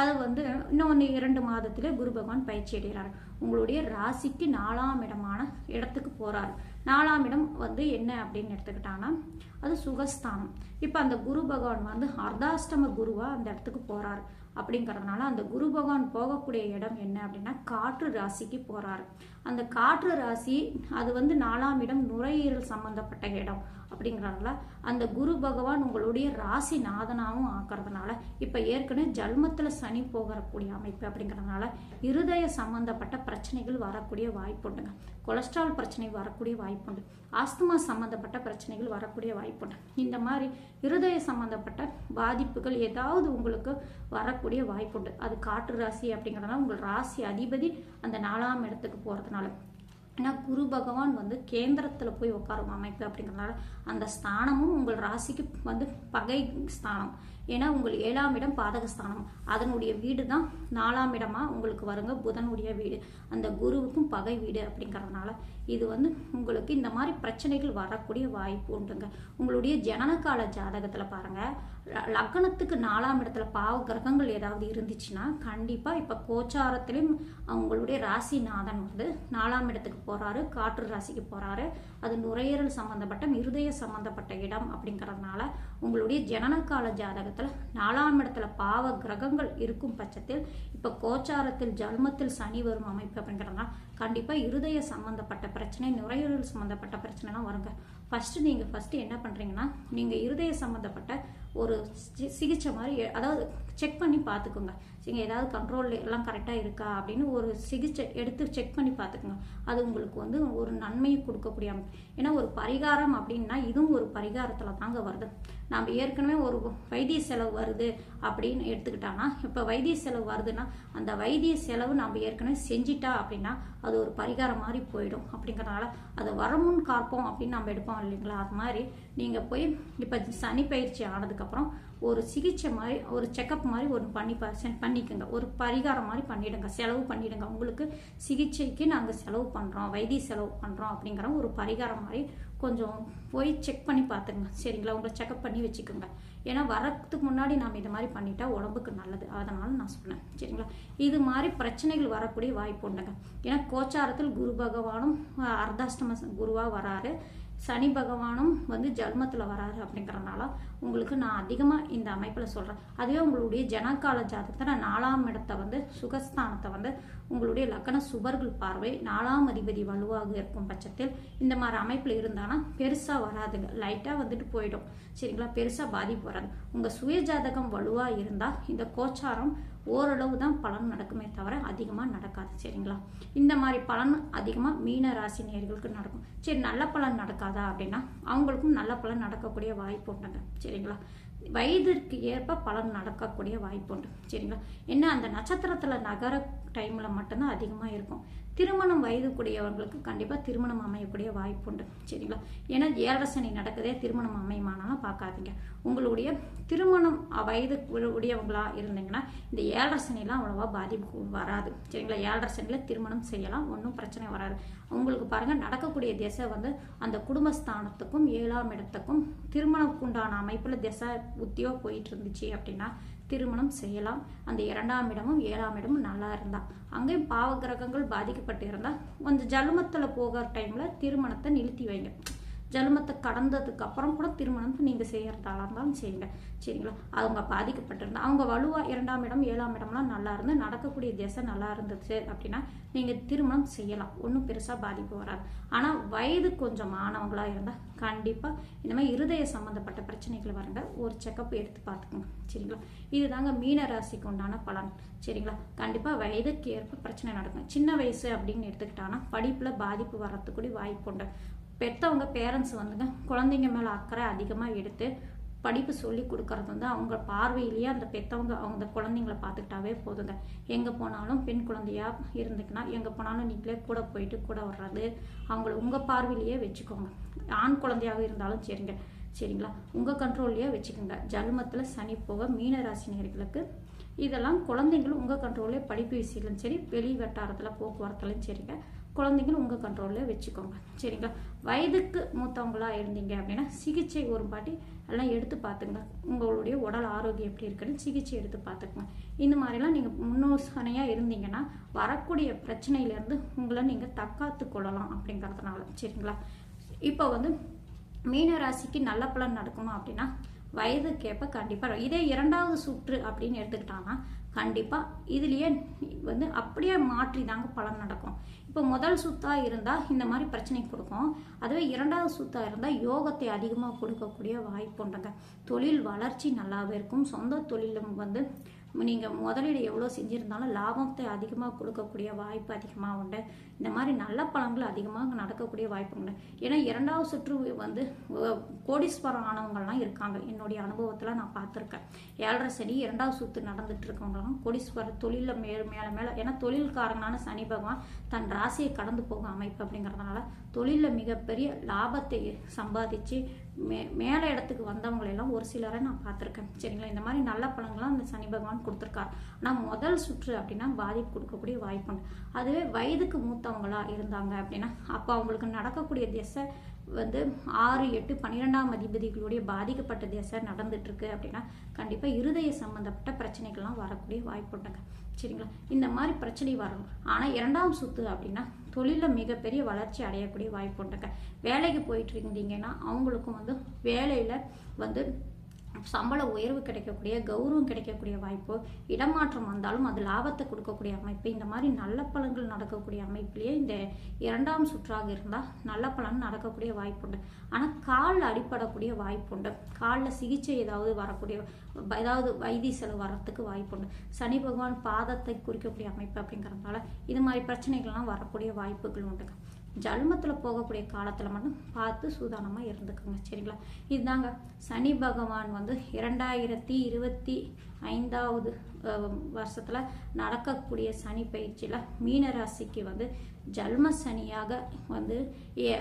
அது வந்து இன்னொன்று 2 மாதத்திலே குரு பகவான் பயிற்சி அடைகிறாரு. உங்களுடைய ராசிக்கு 4ஆம் இடத்துக்கு போகிறாரு. 4ஆம் இடம் வந்து என்ன அப்படின்னு எடுத்துக்கிட்டாங்கன்னா அது சுகஸ்தானம். இப்போ அந்த குரு பகவான் வந்து அர்த்தாஷ்டம குருவா அந்த இடத்துக்கு போகிறாரு. அப்படிங்கிறதுனால அந்த குரு பகவான் போகக்கூடிய இடம் என்ன அப்படின்னா காற்று ராசிக்கு போகிறாரு. அந்த காற்று ராசி அது வந்து 4ஆம் இடம் நுரையீரல் சம்பந்தப்பட்ட இடம். அப்படிங்கிறதுனால அந்த குரு பகவான் உங்களுடைய ராசி நாதனாகவும் ஆக்கிறதுனால இப்போ ஏற்கனவே ஜல்மத்தில் சனி போகக்கூடிய அமைப்பு. அப்படிங்கிறதுனால இருதய சம்பந்தப்பட்ட பிரச்சனைகள் வரக்கூடிய வாய்ப்புண்டுங்க. கொலஸ்ட்ரால் பிரச்சனை வரக்கூடிய வாய்ப்புண்டு, ஆஸ்துமா சம்பந்தப்பட்ட பிரச்சனைகள் வரக்கூடிய வாய்ப்புண்டு. இந்த மாதிரி இருதய சம்பந்தப்பட்ட பாதிப்புகள் ஏதாவது உங்களுக்கு வரக்கூடிய வாய்ப்புண்டு. அது காற்று ராசி அப்படிங்கிறதுனால உங்கள் ராசி அதிபதி அந்த 4ஆம் இடத்துக்கு போகிறதுனால. ஏன்னா குரு பகவான் வந்து கேந்திரத்தில் போய் உட்காரும் அமைப்பு. அப்படிங்கிறதுனால அந்த ஸ்தானமும் உங்கள் ராசிக்கு வந்து பகை ஸ்தானம். ஏன்னா உங்கள் 7ஆம் இடம் பாதகஸ்தானம், அதனுடைய வீடு தான் 4ஆம் இடமா உங்களுக்கு வருங்க, புதனுடைய வீடு, அந்த குருவுக்கும் பகை வீடு. அப்படிங்கிறதுனால இது வந்து உங்களுக்கு இந்த மாதிரி பிரச்சனைகள் வரக்கூடிய வாய்ப்பு உண்டுங்க. உங்களுடைய ஜனனகால ஜாதகத்தில் பாருங்கள், லக்னத்துக்கு 4ஆம் இடத்துல பாவ கிரகங்கள் ஏதாவது இருந்துச்சுன்னா கண்டிப்பாக இப்போ கோச்சாரத்திலையும் அவங்களுடைய ராசிநாதன் வந்து 4ஆம் இடத்துக்கு போகிறாரு, காற்று ராசிக்கு போகிறாரு. அது நுரையீரல் சம்பந்தப்பட்ட இருதய சம்பந்தப்பட்ட இடம். அப்படிங்கிறதுனால உங்களுடைய ஜனனகால ஜாதகத்தில் 4ஆம் இடத்துல பாவ கிரகங்கள் இருக்கும் பட்சத்தில் இப்போ கோச்சாரத்தில் ஜல்மத்தில் சனி வரும் அமைப்பு. அப்படிங்கிறதுனால கண்டிப்பாக இருதய சம்பந்தப்பட்ட பிரச்சனை, நுரையீரல் சம்பந்தப்பட்ட பிரச்சனைலாம் வருங்க. ஃபஸ்ட்டு என்ன பண்ணுறீங்கன்னா, நீங்கள் இருதய சம்மந்தப்பட்ட ஒரு சிகிச்சை மாதிரி, அதாவது செக் பண்ணி பார்த்துக்கோங்க. நீங்கள் ஏதாவது கண்ட்ரோல் எல்லாம் கரெக்டாக இருக்கா அப்படின்னு ஒரு சிகிச்சை எடுத்து செக் பண்ணி பார்த்துக்கோங்க. அது உங்களுக்கு வந்து ஒரு நன்மையை கொடுக்கக்கூடிய அமைப்பு. ஏன்னா ஒரு பரிகாரம் அப்படின்னா இதுவும் ஒரு பரிகாரத்தில் தாங்க வருது. நாம் ஏற்கனவே ஒரு வைத்திய செலவு வருது அப்படின்னு எடுத்துக்கிட்டாங்கன்னா, இப்போ வைத்திய செலவு வருதுன்னா அந்த வைத்திய செலவு நம்ம ஏற்கனவே செஞ்சிட்டா அப்படின்னா அது ஒரு பரிகாரம் மாதிரி போயிடும். அப்படிங்கிறதுனால அதை வரமுன் காப்போம் அப்படின்னு நம்ம எடுப்போம் இல்லைங்களா. அது மாதிரி நீங்கள் போய் இப்போ சனி பயிற்சி ஆனதுக்கப்புறம் ஒரு சிகிச்சை மாதிரி, ஒரு செக்கப் மாதிரி ஒன்று பண்ணிக்கோங்க. ஒரு பரிகாரம் மாதிரி பண்ணிவிடுங்க, செலவு பண்ணிவிடுங்க. உங்களுக்கு சிகிச்சைக்கு நாங்கள் செலவு பண்ணுறோம், வைத்திய செலவு பண்ணுறோம் அப்படிங்கிற ஒரு பரிகாரம் மாதிரி கொஞ்சம் போய் செக் பண்ணி பார்த்துங்க. சரிங்களா. உங்களை செக்கப் பண்ணி வச்சுக்கோங்க. ஏன்னா வரத்துக்கு முன்னாடி நாம் இது மாதிரி பண்ணிட்டா உடம்புக்கு நல்லது, அதனால் நான் சொன்னேன். சரிங்களா. இது மாதிரி பிரச்சனைகள் வரக்கூடிய வாய்ப்பு உண்டுங்க. ஏன்னா கோச்சாரத்தில் குரு பகவானும் அர்த்தாஷ்டம குருவாக வராரு, சனி பகவானும் வந்து ஜல்மத்தில் வராரு. அப்படிங்கிறதுனால உங்களுக்கு நான் அதிகமாக இந்த அமைப்பில் சொல்கிறேன். அதுவே உங்களுடைய ஜனகால ஜாதகத்தில் 4ஆம் இடத்தை வந்து சுகஸ்தானத்தை வந்து உங்களுடைய லக்ன சுபர்கள் பார்வை 4ஆம் அதிபதி வலுவாக இருக்கும் பட்சத்தில் இந்த மாதிரி அமைப்பில் இருந்தானா பெருசாக வராதுங்க, லைட்டாக வந்துட்டு போயிடும். சரிங்களா. பெருசாக பாதிப்பு வராது. உங்கள் சுய ஜாதகம் வலுவாக இருந்தால் இந்த கோச்சாரம் ஓரளவு தான் பலன் நடக்குமே தவிர அதிகமாக நடக்காது. சரிங்களா. இந்த மாதிரி பலன் அதிகமாக மீன ராசி நேயர்களுக்கு நடக்கும். சரி, நல்ல பலன் நடக்காதா அப்படின்னா அவங்களுக்கும் நல்ல பலன் நடக்கக்கூடிய வாய்ப்பு உண்டுங்க. சரிங்களா. வயதிற்கு ஏற்ப பலன் நடக்கக்கூடிய வாய்ப்பு உண்டு. சரிங்களா. என்ன அந்த நட்சத்திரத்தில் நகர டைமில் மட்டும்தான் அதிகமாக இருக்கும். திருமணம் வயதுக்குடையவர்களுக்கு கண்டிப்பாக திருமணம் அமையக்கூடிய வாய்ப்பு உண்டு. சரிங்களா. ஏன்னா 7.5 சனி நடக்குதே, திருமணம் அமையுமானாலும் பார்க்காதீங்க. உங்களுடைய திருமணம் வயது உடையவங்களாக இருந்தீங்கன்னா இந்த 7.5 சனிலாம் அவ்வளோவா பாதிப்பு வராது. சரிங்களா. 7.5 சனியில் திருமணம் செய்யலாம், ஒன்றும் பிரச்சனை வராது. உங்களுக்கு பாருங்கள், நடக்கக்கூடிய திசை வந்து அந்த குடும்பஸ்தானத்துக்கும் 7ஆம் இடத்துக்கும் திருமணம் உண்டான அமைப்பில் திசை புத்தியோ போயிட்டு இருந்துச்சு அப்படின்னா திருமணம் செய்யலாம். அந்த 2ஆம் இடமும் 7ஆம் இடமும் நல்லா இருந்தா. அங்கேயும் பாவ கிரகங்கள் பாதிக்கப்பட்டு இருந்தா கொஞ்சம் ஜலுமத்தில் போகிற டைம்ல திருமணத்தை நிறுத்தி வைங்க. ஜலுமத்தை கடந்ததுக்கு அப்புறம் கூட திருமணம் நீங்க செய்யறதால இருந்தாலும் செய்யுங்க. சரிங்களா? அவங்க பாதிக்கப்பட்டிருந்தா அவங்க வலுவா 2ஆம் இடம் 7ஆம் இடம்லாம் நல்லா இருந்து நடக்கக்கூடிய திசை நல்லா இருந்துச்சு அப்படின்னா நீங்க திருமணம் செய்யலாம். ஒன்றும் பெருசா பாதிப்பு வராது. ஆனா வயது கொஞ்சம் ஆனவங்களா இருந்தா கண்டிப்பா இந்த மாதிரி இருதய சம்பந்தப்பட்ட பிரச்சனைகள் வருங்க. ஒரு செக்கப் எடுத்து பார்த்துக்கோங்க. சரிங்களா? இதுதாங்க மீன ராசிக்கு உண்டான பலன். சரிங்களா? கண்டிப்பா வயதுக்கு ஏற்ப பிரச்சனை நடக்கும். சின்ன வயசு அப்படின்னு எடுத்துக்கிட்டாங்கன்னா படிப்புல பாதிப்பு வர்றதுக்கு வாய்ப்பு உண்டு. பெற்றவங்க பேரண்ட்ஸ் வந்துங்க குழந்தைங்க மேலே அக்கறை அதிகமாக எடுத்து படிப்பு சொல்லி கொடுக்கறது வந்து அவங்க பார்வையிலேயே அந்த பெற்றவங்க அவங்க குழந்தைங்களை பார்த்துக்கிட்டாவே போதுங்க. எங்கே போனாலும் பெண் குழந்தையா இருந்துக்குன்னா எங்கே போனாலும் நீங்களே கூட போயிட்டு கூட வர்றது அவங்கள உங்கள் பார்வையிலேயே வச்சுக்கோங்க. ஆண் குழந்தையாக இருந்தாலும் சரிங்க. சரிங்களா? உங்கள் கண்ட்ரோல்லையே வச்சுக்கோங்க. ஜல்மத்தில் சனி போக மீன ராசினியர்களுக்கு இதெல்லாம் குழந்தைங்களும் உங்கள் கண்ட்ரோல்லே படிப்பு விஷயத்துலையும் சரி வெளி வட்டாரத்தில் போக்குவரத்துலையும் சரிங்க குழந்தைங்களும் உங்கள் கண்ட்ரோலில் வச்சுக்கோங்க. சரிங்களா? வயதுக்கு மூத்தவங்களா இருந்தீங்க அப்படின்னா சிகிச்சை ஒரு பாட்டி எல்லாம் எடுத்து பார்த்துங்க. உங்களுடைய உடல் ஆரோக்கியம் எப்படி இருக்குன்னு சிகிச்சை எடுத்து பார்த்துக்குங்க. இந்த மாதிரிலாம் நீங்கள் முன்னோசனையாக இருந்தீங்கன்னா வரக்கூடிய பிரச்சனையிலேருந்து உங்களை நீங்கள் தற்காத்து கொள்ளலாம் அப்படிங்கிறதுனால. சரிங்களா? இப்போ வந்து மீன ராசிக்கு நல்ல பலன் நடக்குமா அப்படின்னா வயதுக்கேற்ப கண்டிப்பாக இதே 2வது சுற்று அப்படின்னு எடுத்துக்கிட்டாங்கன்னா கண்டிப்பாக இதுலேயே வந்து அப்படியே மாற்றி தாங்க பலன் நடக்கும். இப்போ முதல் சுத்தா இருந்தால் இந்த மாதிரி பிரச்சனை கொடுக்கும். அதுவே 2வது சுத்தா இருந்தால் யோகத்தை அதிகமாக கொடுக்கக்கூடிய வாய்ப்பு உண்டுங்க. தொழில் வளர்ச்சி நல்லாவே இருக்கும். சொந்த தொழிலும் வந்து நீங்கள் முதலீடு எவ்வளோ செஞ்சுருந்தாலும் லாபத்தை அதிகமாக கொடுக்கக்கூடிய வாய்ப்பு அதிகமாக உண்டு. இந்த மாதிரி நல்ல பலன்கள் அதிகமாக நடக்கக்கூடிய வாய்ப்பு உண்டு. ஏன்னா 2வது சுற்று வந்து கோடீஸ்வரம் ஆனவங்கள்லாம் இருக்காங்க. என்னுடைய அனுபவத்தில் நான் பார்த்துருக்கேன். 7.5 சனி 2வது சுற்று நடந்துட்டு இருக்கவங்களாம் கோடீஸ்வர தொழிலில் மேலே ஏன்னா தொழில்காரங்களான சனி பகவான் தன் ராசியை கடந்து போகும் அமைப்பு அப்படிங்கிறதுனால தொழிலில் மிகப்பெரிய லாபத்தை சம்பாதிச்சு மேலே இடத்துக்கு வந்தவங்களெல்லாம் ஒரு சிலரை நான் பார்த்துருக்கேன். சரிங்களா? இந்த மாதிரி நல்ல பலன்கள்லாம் அந்த சனி பகவான் கொடுத்துருக்காரு. ஆனால் முதல் சுற்று அப்படின்னா பாதிப்பு கொடுக்கக்கூடிய வாய்ப்பு உண்டு. அதுவே வயதுக்கு மூத்தவங்களா இருந்தாங்க அப்படின்னா அப்போ அவங்களுக்கு நடக்கக்கூடிய திசை வந்து 6, 8, 12ஆம் அதிபதிகளுடைய பாதிக்கப்பட்ட திசை நடந்துட்டு இருக்கு அப்படின்னா கண்டிப்பாக இருதய சம்பந்தப்பட்ட பிரச்சனைகள்லாம் வரக்கூடிய வாய்ப்பு உண்டுங்க. சரிங்களா? இந்த மாதிரி பிரச்சனை வரணும். ஆனால் 2ஆம் சுத்து அப்படின்னா தொழிலில் மிகப்பெரிய வளர்ச்சி அடையக்கூடிய வாய்ப்பு உண்டுங்க. வேலைக்கு போயிட்டு இருந்தீங்கன்னா அவங்களுக்கும் வந்து வேலையில் வந்து சம்பள உயர்வு கிடைக்கக்கூடிய கௌரவம் கிடைக்கக்கூடிய வாய்ப்பு, இடமாற்றம் வந்தாலும் அது லாபத்தை கொடுக்கக்கூடிய அமைப்பு, இந்த மாதிரி நல்ல பலன்கள் நடக்கக்கூடிய அமைப்பிலேயே இந்த 2ஆம் சுற்றாக இருந்தால் நல்ல பலன் நடக்கக்கூடிய வாய்ப்பு உண்டு. ஆனால் காலில் அடிப்படக்கூடிய வாய்ப்பு உண்டு. காலில் சிகிச்சை ஏதாவது வரக்கூடிய ஏதாவது வைத்திய செலவு வரத்துக்கு வாய்ப்பு உண்டு. சனி பகவான் பாதத்தை குறிக்கக்கூடிய அமைப்பு அப்படிங்கிறதுனால இது மாதிரி பிரச்சனைகள்லாம் வரக்கூடிய வாய்ப்புகள் உண்டுங்க. ஜல்மத்தில் போகக்கூடிய காலத்தில் மட்டும் பார்த்து சூதானமாக இருந்துக்குங்க. சரிங்களா? இதுதாங்க சனி பகவான் வந்து 2025வது வருஷத்தில் நடக்கக்கூடிய சனி பயிற்சியில் மீனராசிக்கு வந்து ஜல்ம சனியாக வந்து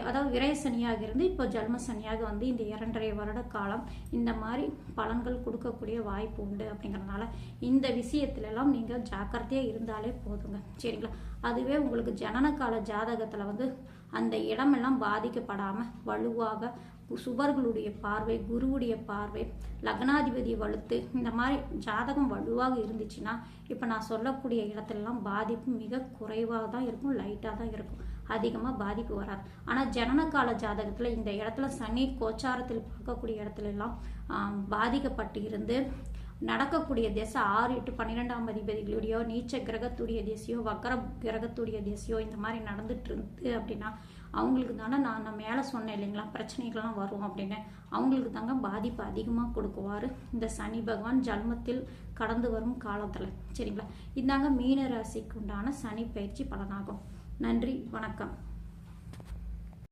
அதாவது விரய சனியாக இருந்து இப்போ ஜல்ம சனியாக வந்து இந்த 2.5 வருட காலம் இந்த மாதிரி பலன்கள் கொடுக்கக்கூடிய வாய்ப்பு உண்டு. அப்படிங்கிறதுனால இந்த விஷயத்துலலாம் நீங்கள் ஜாக்கிரதையாக இருந்தாலே போதுங்க. சரிங்களா? அதுவே உங்களுக்கு ஜனனகால ஜாதகத்தில் வந்து அந்த இடமெல்லாம் பாதிக்கப்படாமல் வலுவாக சுபர்களுடைய பார்வை, குருவுடைய பார்வை, லக்னாதிபதி வலுத்து இந்த மாதிரி ஜாதகம் வலுவாக இருந்துச்சுன்னா இப்போ நான் சொல்லக்கூடிய இடத்துலலாம் பாதிப்பு மிக குறைவாக தான் இருக்கும். லைட்டாக தான் இருக்கும். அதிகமாக பாதிப்பு வராது. ஆனால் ஜனனகால ஜாதகத்தில் இந்த இடத்துல சனி கோச்சாரத்தில் பார்க்கக்கூடிய இடத்துல எல்லாம் பாதிக்கப்பட்டு இருந்து நடக்கக்கூடிய திசை 6, 8, 12ஆம் அதிபதிகளுடையோ நீச்ச கிரகத்துடைய திசையோ வக்கர கிரகத்துடைய திசையோ இந்த மாதிரி நடந்துட்டு இருந்து அப்படின்னா அவங்களுக்கு தானே நான் மேலே சொன்னேன் இல்லைங்களா பிரச்சனைகள்லாம் வரும் அப்படின்னு அவங்களுக்கு தாங்க பாதிப்பு அதிகமாக கொடுக்குவார் இந்த சனி பகவான் ஜன்மத்தில் கடந்து வரும் காலத்தில். சரிங்களா? இதாங்க மீன ராசிக்கு உண்டான சனி பயிற்சி பலனாகும். நன்றி, வணக்கம்.